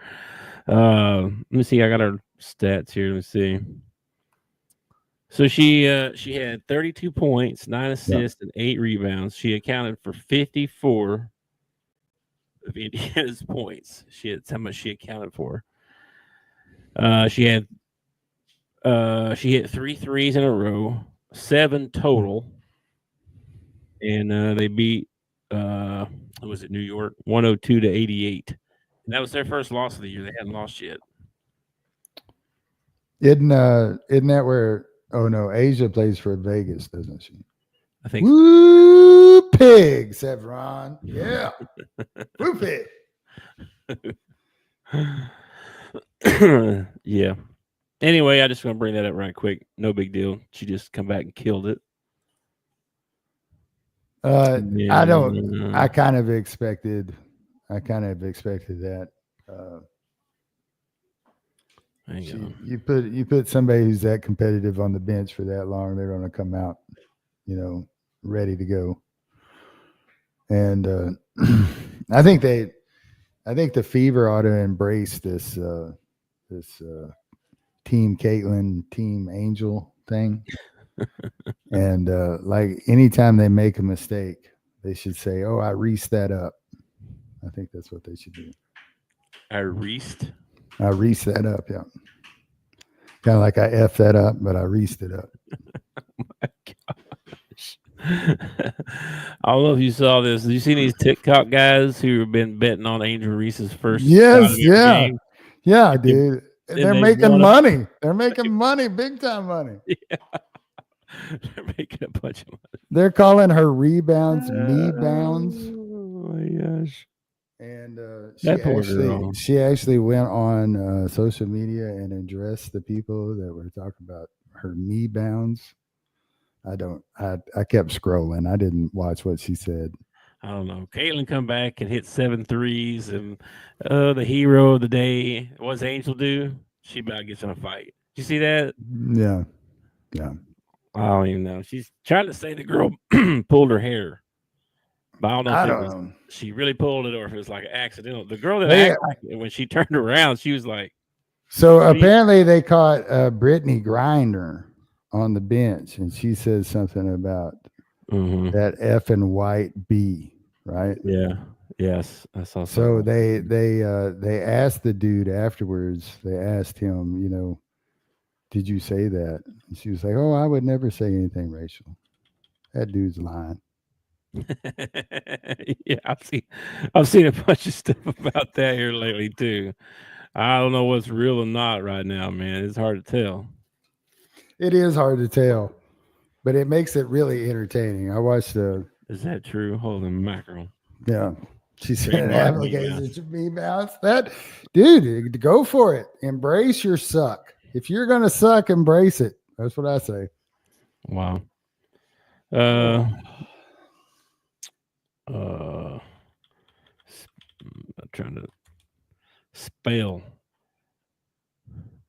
Let me see. I got her stats here. Let me see. So she had 32 points, 9 assists, and 8 rebounds. She accounted for 54 of Indiana's points. How much she accounted for. She hit 3 threes in a row, 7 total, and they beat who was it, New York, 102-88, and that was their first loss of the year. They hadn't lost yet. Isn't that where? Oh no, Asia plays for Vegas, doesn't she? I think. Woo, pig, Sevron. Yeah, woo, pig. Yeah. Anyway, I just want to bring that up right quick. No big deal. She just come back and killed it. I kind of expected that. You put somebody who's that competitive on the bench for that long, they're going to come out, ready to go. And I think I think the Fever ought to embrace this Team Caitlin, Team Angel thing. And like anytime they make a mistake, they should say, "Oh, I reached that up." I think that's what they should do. I reached. I reached that up, yeah. Kind of like I effed that up, but I reached it up. My gosh. I don't know if you saw this. Have you seen these TikTok guys who have been betting on Angel Reese's first? Yes, yeah. Game? Yeah, dude. And They're they making money. They're making money, big time money. Yeah. They're making a bunch of money. They're calling her rebounds me bounds. Oh my gosh. And That she actually went on social media and addressed the people that were talking about her me bounds. I kept scrolling. I didn't watch what she said. I don't know. Caitlin come back and hit 7 threes, and the hero of the day. What's Angel do? She about gets in a fight. Did you see that? Yeah. Yeah. I don't even know. She's trying to say the girl pulled her hair. But I don't know if she really pulled it or if it was like accidental. The girl that acted like it, when she turned around, she was like. So apparently they caught Brittany Griner on the bench, and she said something about that effing white bee, right? Yeah. Yes. I saw something. So they asked the dude afterwards, they asked him, you know, did you say that? And she was like, "Oh, I would never say anything racial." That dude's lying. Yeah, I've seen a bunch of stuff about that here lately too. I don't know what's real or not right now, man. It's hard to tell. It is hard to tell, but it makes it really entertaining. I watched Is that true? Holy mackerel. Yeah. She said applications should be bounced. That dude, go for it. Embrace your suck. If you're gonna suck, embrace it. That's what I say. Wow. I'm trying to spell.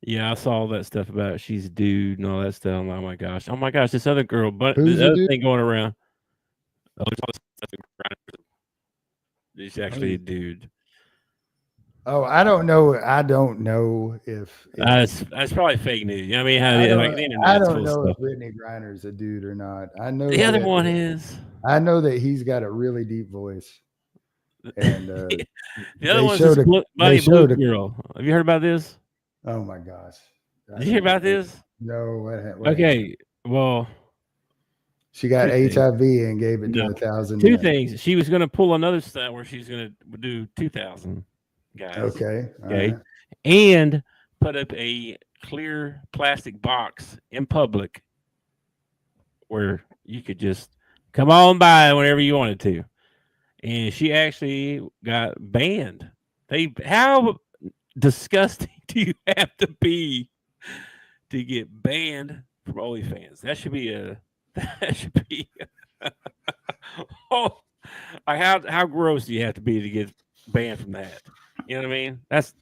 Yeah, I saw all that stuff about she's a dude and all that stuff. I'm like, oh my gosh, this other girl, but this other thing going around. Oh, she's actually a dude. Oh, I don't know. I don't know if that's probably fake news. You know what I mean? I don't know if Brittany Griner's a dude or not. I know the other one is. I know that he's got a really deep voice. And the other one's this Buddy Blue girl. Have you heard about this? Oh my gosh! Did you hear about this? No. What okay. Well, she got HIV and gave it to 1,000. Two things. She was going to pull another stunt where she's going to do 2,000 guys. Okay. Okay. And put up a clear plastic box in public where you could just come on by whenever you wanted to. And she actually got banned. How disgusting do you have to be to get banned from OnlyFans? That should be oh, like how gross do you have to be to get banned from that? You know what I mean? That's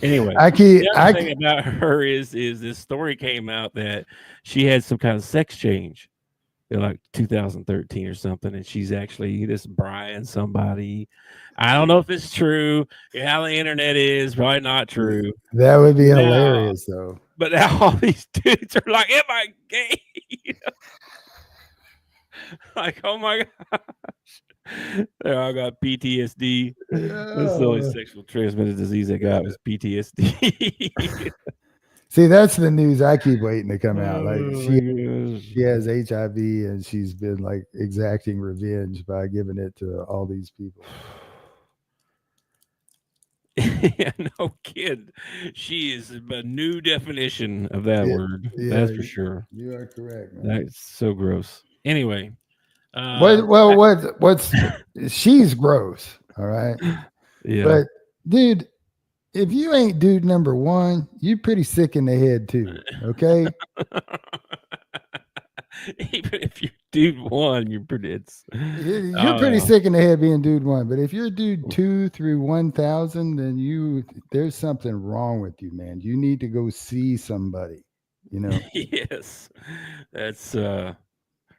anyway. The other thing about her is this story came out that she had some kind of sex change in like 2013 or something, and she's actually this Brian somebody. I don't know if it's true. How the internet is, probably not true. That would be hilarious, though. But now all these dudes are like, "Am I gay?" Like, oh my gosh, they all got PTSD. That's the only sexual transmitted disease I got was PTSD. See, that's the news I keep waiting to come out. Like she has HIV and she's been like exacting revenge by giving it to all these people. Yeah, no kid. She is a new definition of that word. Yeah, that's for sure. You are correct, man. That's so gross. Anyway. What's she's gross, all right? Yeah. But dude, if you ain't dude number one, you're pretty sick in the head too. Okay. Even if you're dude one, you're pretty sick in the head being dude one. But if you're dude 2 through 1,000, then there's something wrong with you, man. You need to go see somebody. You know. Yes, that's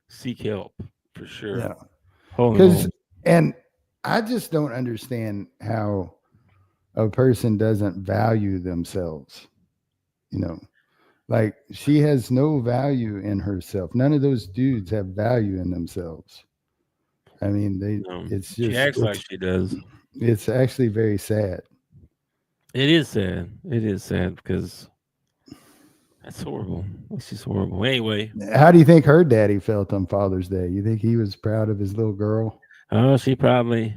seek help for sure. Yeah. And I just don't understand how a person doesn't value themselves. You know, like she has no value in herself. None of those dudes have value in themselves. I mean, No, it's she just, acts like she does. it's actually very sad. It is sad. It is sad because that's horrible. It's just horrible. Anyway, How do you think her daddy felt on Father's Day? You think he was proud of his little girl? oh, she probably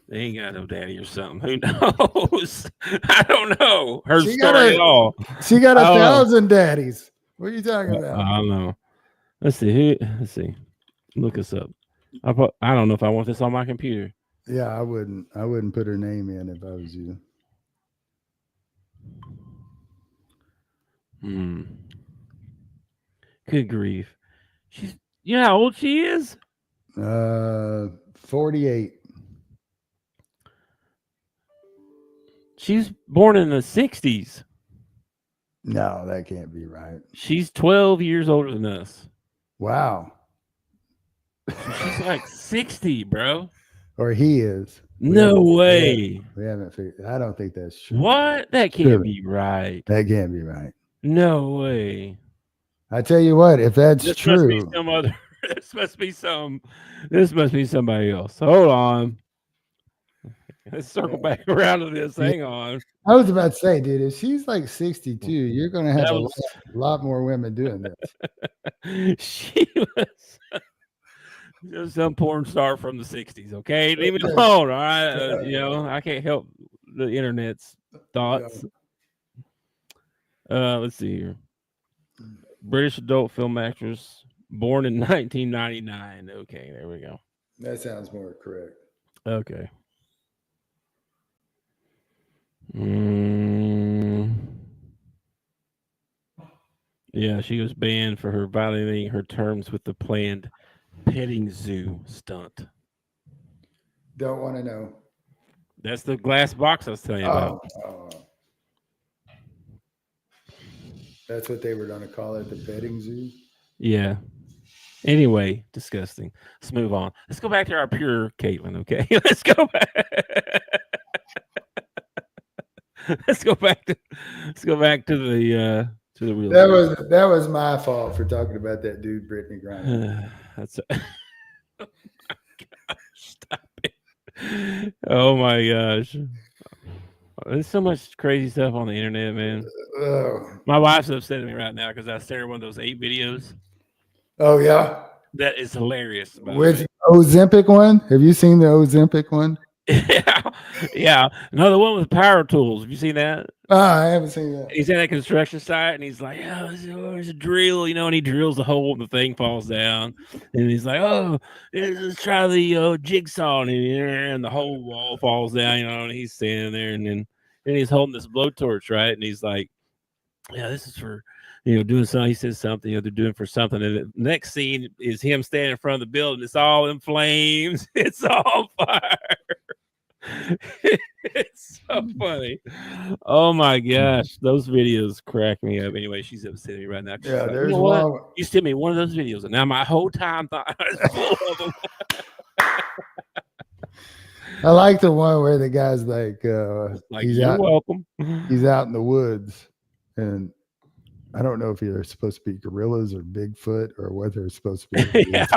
they ain't got no daddy or something. Who knows? I don't know her She got story a- at all. She got I don't know. 1,000 daddies. What are you talking about? I don't know. Let's see. Let's see. Look us up. I don't know if I want this on my computer. Yeah, I wouldn't. I wouldn't put her name in if I was you. Good grief. You know how old she is? 48. She's born in the 60s. No, that can't be right. She's 12 years older than us. Wow. She's like 60, bro. Or he is. No way. We haven't figured. I don't think that's true. What? That can't Really? be right. That can't be right. No way. I tell you what, if that's This true, must be some other. This must be some. This must be somebody else. Hold on. Let's circle back around to this. Hang on. I was about to say, dude, if she's like 62, you're going to have That a was- lot more women doing this. She was just some porn star from the 60s. Okay, leave me alone. All right, you know I can't help the internet's thoughts. Let's see here. British adult film actress, born in 1999. Okay, there we go. That sounds more correct. Okay. Yeah, she was banned for her violating her terms with the planned petting zoo stunt. Don't want to know. That's the glass box I was telling you about. Oh. That's what they were going to call it, the petting zoo. Yeah. Anyway, disgusting. Let's move on. Let's go back to our pure Caitlin, okay? Let's go back. Let's go back to the real. That was my fault for talking about that dude, Brittany Griner. That's oh my gosh, stop it. Oh my gosh. There's so much crazy stuff on the internet, man. My wife's upset at me right now because I stared at one of those 8 videos. Oh yeah, that is hilarious. Which Ozempic one? Have you seen the Ozempic one? yeah. Another one with power tools. Have you seen that? I haven't seen that. He's at a construction site and he's like, "Oh, there's a drill," you know, and he drills a hole and the thing falls down. And he's like, "Oh, let's try the jigsaw," and the whole wall falls down, you know, and he's standing there and he's holding this blowtorch, right? And he's like, "Yeah, this is for, you know, doing something." He says something, you know, they're doing for something. And the next scene is him standing in front of the building. It's all in flames. It's all fire. It's so funny. Oh my gosh, those videos crack me up. Anyway, she's upset at me right now. Yeah, like, there's one. one. You sent me one of those videos, and now my whole time thought I was full of them. I like the one where the guy's like You're welcome. He's out in the woods, and I don't know if they're supposed to be gorillas or Bigfoot or what they're supposed to be. Yeah,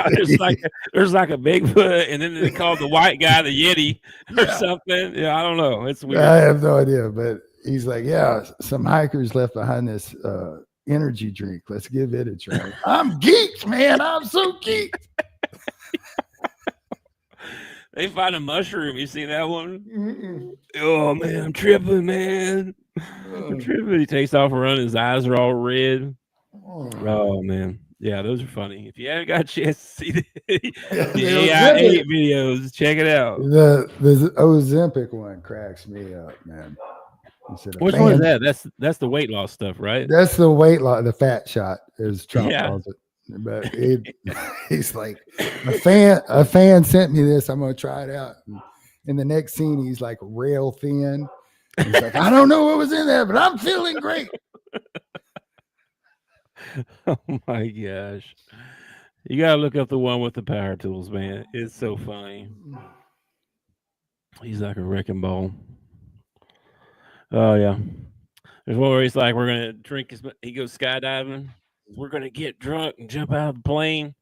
there's like a Bigfoot, and then they call the white guy the Yeti or something. Yeah, I don't know. It's weird. I have no idea, but he's like, yeah, some hikers left behind this energy drink. Let's give it a try. I'm geeked, man. I'm so geeked. They find a mushroom. You see that one? Mm-mm. Oh man, I'm tripping, man. I'm tripping. He takes off and running. His eyes are all red. Oh man, yeah, those are funny. If you haven't got a chance to see the AI8 videos, check it out. The Ozempic one cracks me up, man. Which one is that? That's the weight loss stuff, right? That's the weight loss, the fat shot, as Trump calls it. But he's like, a fan sent me this. I'm gonna try it out. And in the next scene, he's like rail thin. He's like, I don't know what was in there, but I'm feeling great. Oh my gosh. You gotta look up the one with the power tools, man. It's so funny. He's like a wrecking ball. Oh yeah. There's one where he's like, "We're gonna drink." He goes skydiving. We're gonna get drunk and jump out of the plane.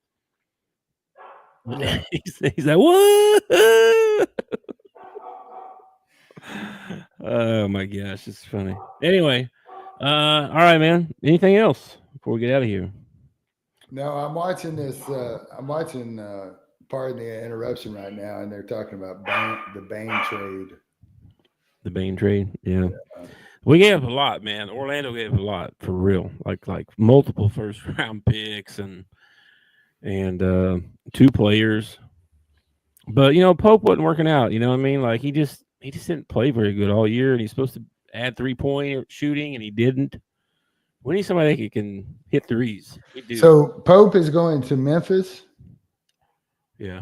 Yeah. he's like, "What?" Oh my gosh, it's funny. Anyway, all right, man. Anything else before we get out of here? No, I'm watching this. I'm watching pardon the interruption right now, and they're talking about the Bain trade. The Bain trade, yeah. We gave a lot, man. Orlando gave a lot for real, like multiple first round picks and 2 players. But Pope wasn't working out. You know what I mean? Like he just didn't play very good all year, and he's supposed to add 3-point shooting, and he didn't. We need somebody that can hit threes. We do. So Pope is going to Memphis. Yeah.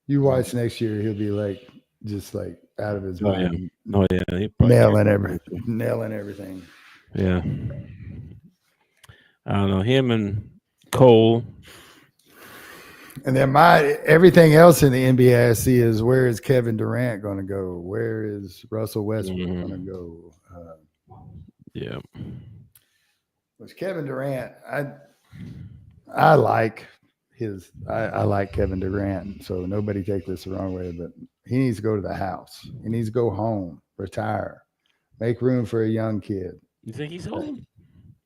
You watch next year, he'll be like just like out of his mind. Oh yeah. Nailing everything. Yeah. I don't know. Him and Cole. And then everything else in the NBA I see is, where is Kevin Durant going to go? Where is Russell Westbrook going to go? Yeah. Which Kevin Durant, I like I like Kevin Durant. So nobody take this the wrong way, but he needs to go to the house. He needs to go home, retire, make room for a young kid. You think he's old?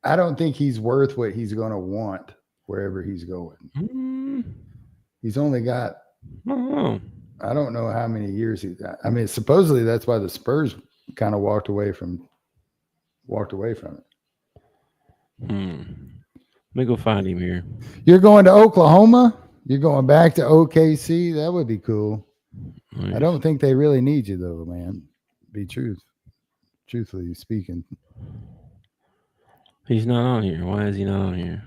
I don't think he's worth what he's going to want wherever he's going. He's only got, I don't know how many years he's got. I mean, supposedly that's why the Spurs kind of walked away from it. Let me go find him here. You're going to Oklahoma? You're going back to OKC? That would be cool. Nice. I don't think they really need you though, man. Truthfully speaking. He's not on here. Why is he not on here?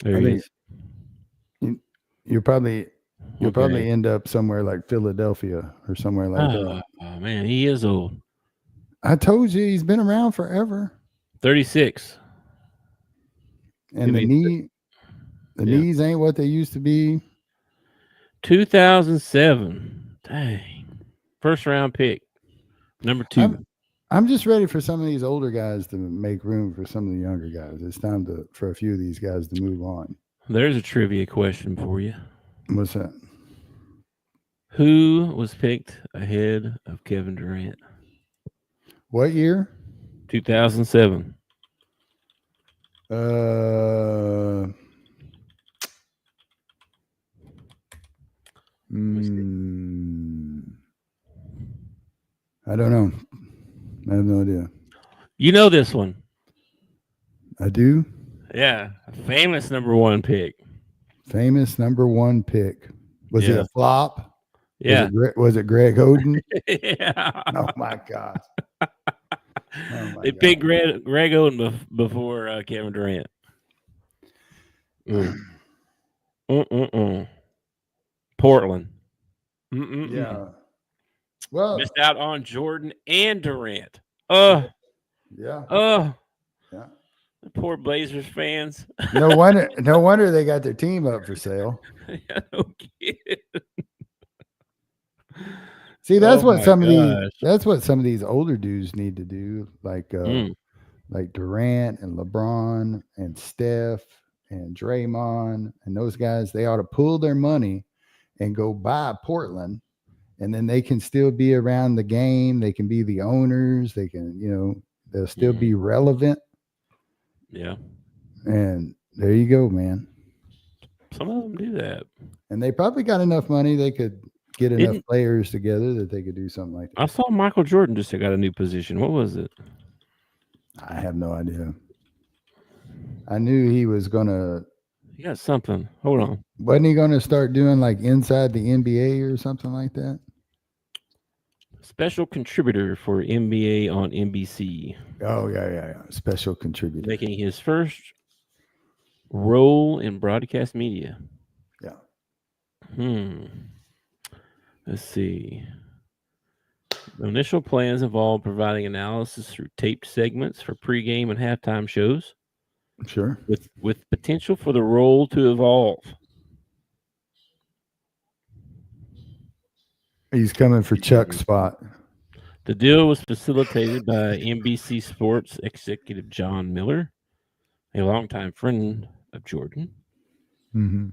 There he is. You'll probably end up somewhere like Philadelphia or somewhere like that. Oh man, he is old. I told you he's been around forever. 36. And the knees ain't what they used to be. 2007. Dang. First round pick. Number 2. I'm just ready for some of these older guys to make room for some of the younger guys. It's time for a few of these guys to move on. There's a trivia question for you. What's that? Who was picked ahead of Kevin Durant? What year? 2007. I don't know. I have no idea. You know this one. I do? Yeah. A famous number 1 pick. Famous number 1 pick. Was it a flop? Yeah. Was it Greg Oden? Yeah. Oh my God. They picked Greg Oden before Kevin Durant. Portland. Yeah. Well, missed out on Jordan and Durant. Yeah. The poor Blazers fans. No wonder they got their team up for sale. No kidding. See, that's what some of these older dudes need to do, like Durant and LeBron and Steph and Draymond and those guys. They ought to pull their money and go buy Portland, and then they can still be around the game. They can be the owners. They can, they'll still be relevant. Yeah. And there you go, man. Some of them do that. And they probably got enough money. They could get enough players together that they could do something like that. I saw Michael Jordan just got a new position. What was it? I have no idea. I knew he was going to. He got something. Hold on. Wasn't he going to start doing like Inside the NBA or something like that? Special contributor for NBA on NBC. Oh, yeah. Special contributor. Making his first role in broadcast media. Yeah. Let's see. The initial plans involve providing analysis through taped segments for pregame and halftime shows. Sure. With potential for the role to evolve. He's coming for Chuck's spot. The deal was facilitated by NBC Sports executive John Miller, a longtime friend of Jordan. Mm-hmm.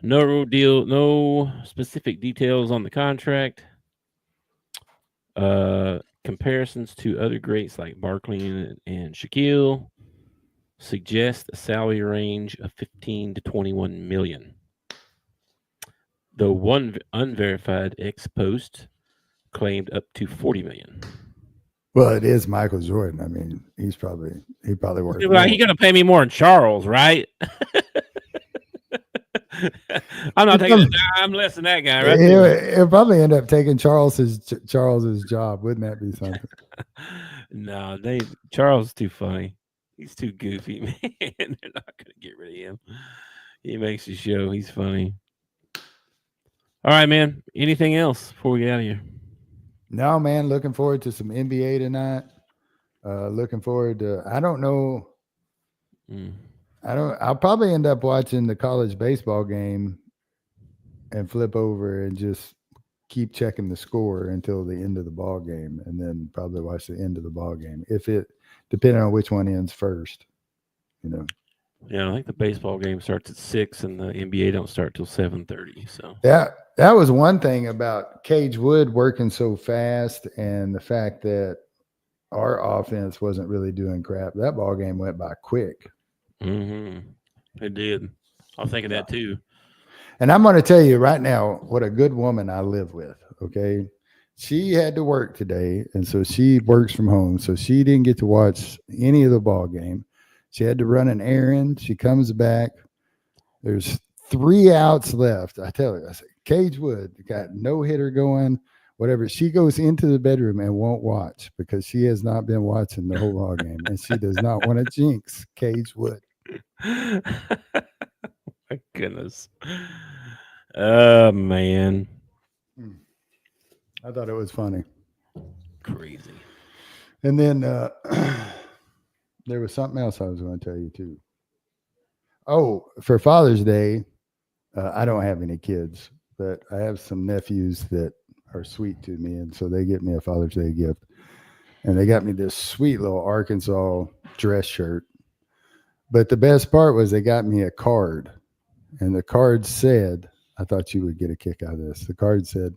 No specific details on the contract. Comparisons to other greats like Barkley and Shaquille suggest a salary range of 15 to 21 million. Though one unverified ex-post claimed up to 40 million. Well, it is Michael Jordan. I mean, he probably worth Like, more. you're gonna pay me more than Charles, right? I'm not taking I'm less than that guy, right? He'll probably end up taking Charles's job. Wouldn't that be something? No, Charles is too funny. He's too goofy, man. They're not gonna get rid of him. He makes the show. He's funny. All right, man. Anything else before we get out of here? No, man. Looking forward to some NBA tonight. Looking forward to. I don't know. I'll probably end up watching the college baseball game and flip over and just keep checking the score until the end of the ball game, and then probably watch the end of the ball game depending on which one ends first. Yeah, I think the baseball game starts at 6 and the NBA don't start till 7:30. So that was one thing about Cage Wood working so fast, and the fact that our offense wasn't really doing crap. That ball game went by quick. It did. I'm thinking that too. And I'm going to tell you right now what a good woman I live with. Okay. She had to work today, and so she works from home. So she didn't get to watch any of the ball game. She had to run an errand. She comes back. There's 3 outs left. I tell her, I said, Cage Wood got no hitter going, whatever. She goes into the bedroom and won't watch because she has not been watching the whole ball game, and she does not want to jinx Cage Wood. My goodness. Oh, man. I thought it was funny. Crazy. And then there was something else I was going to tell you too. Oh, for Father's Day, I don't have any kids, but I have some nephews that are sweet to me, and so they get me a Father's Day gift. And they got me this sweet little Arkansas dress shirt. But the best part was they got me a card, and the card said, I thought you would get a kick out of this. The card said,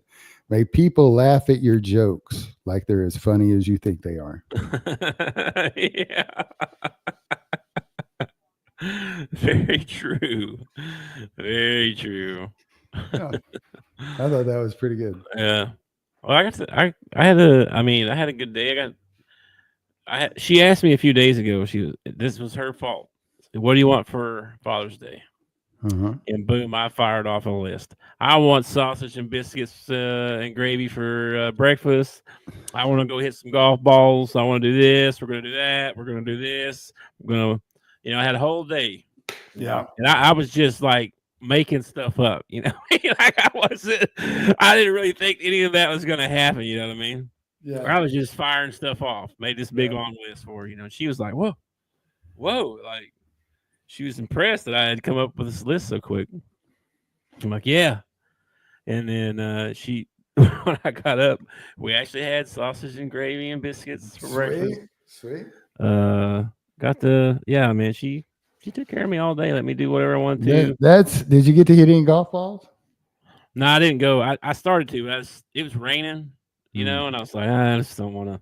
"May people laugh at your jokes like they're as funny as you think they are." Yeah. Very true. Very true. Yeah. I thought that was pretty good. Yeah. Well, I had a good day. She asked me a few days ago. This was her fault. What do you want for Father's Day? And boom, I fired off a list. I want sausage and biscuits and gravy for breakfast. I want to go hit some golf balls. I want to do this. We're going to do that. We're going to do this. We're going to, I had a whole day. Yeah. And I was just like making stuff up, like I didn't really think any of that was going to happen. You know what I mean? Yeah. I was just firing stuff off, made this big long list for her. She was like, whoa, like she was impressed that I had come up with this list so quick. I'm like, yeah. And then when I got up, we actually had sausage and gravy and biscuits for breakfast. Sweet. She took care of me all day. Let me do whatever I wanted to. Did you get to hit any golf balls? No, I didn't go. I started to. It was raining, and I was like, I just don't want to.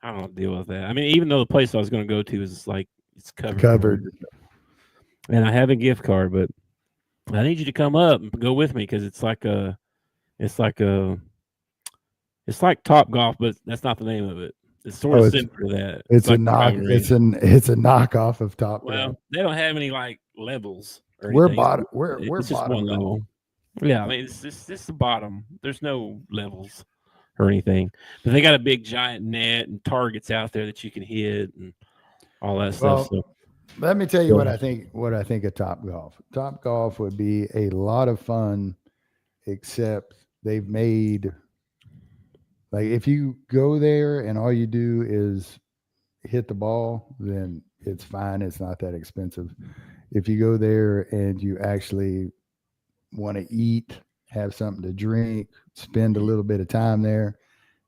I don't want to deal with that. I mean, even though the place I was going to go to is like it's covered. And I have a gift card, but I need you to come up and go with me because it's like Top Golf, but that's not the name of it. It's sort of similar to that. It's a knockoff of Top Golf. Well, they don't have any like levels. We're bottom. It's just one level. Yeah, I mean it's the bottom. There's no levels or anything, but they got a big giant net and targets out there that you can hit and all that stuff. So. Let me tell you what I think of Top Golf. Top Golf would be a lot of fun, except they've made, like, if you go there and all you do is hit the ball, then it's fine. It's not that expensive. If you go there and you actually want to eat, have something to drink, spend a little bit of time there,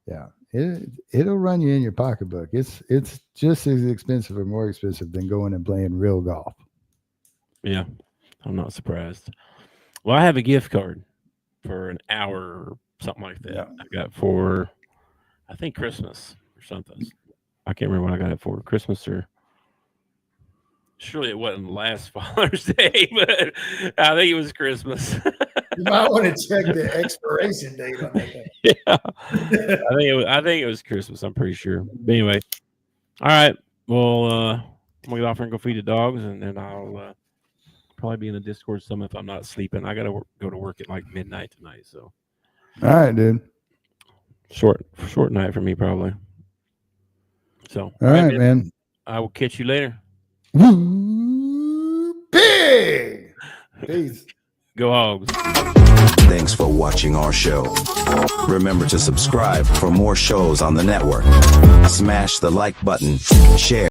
yeah, it'll run you in your pocketbook. It's just as expensive or more expensive than going and playing real golf. Yeah, I'm not surprised. Well, I have a gift card for an hour or something like that. Yeah. I got for, I think, Christmas or something. I can't remember what I got it for, Christmas or surely it wasn't last Father's Day, but I think it was Christmas. You might want to check the expiration date on that thing. Yeah, I think it was Christmas. I'm pretty sure. But anyway, all right. Well, I'm gonna get off and go feed the dogs, and then I'll probably be in the Discord some if I'm not sleeping. I gotta go to work at like midnight tonight, so. All right, dude. Short night for me probably. So. All right, man. I will catch you later. Big. Peace. Go Hogs. Thanks for watching our show. Remember to subscribe for more shows on the network. Smash the like button, share.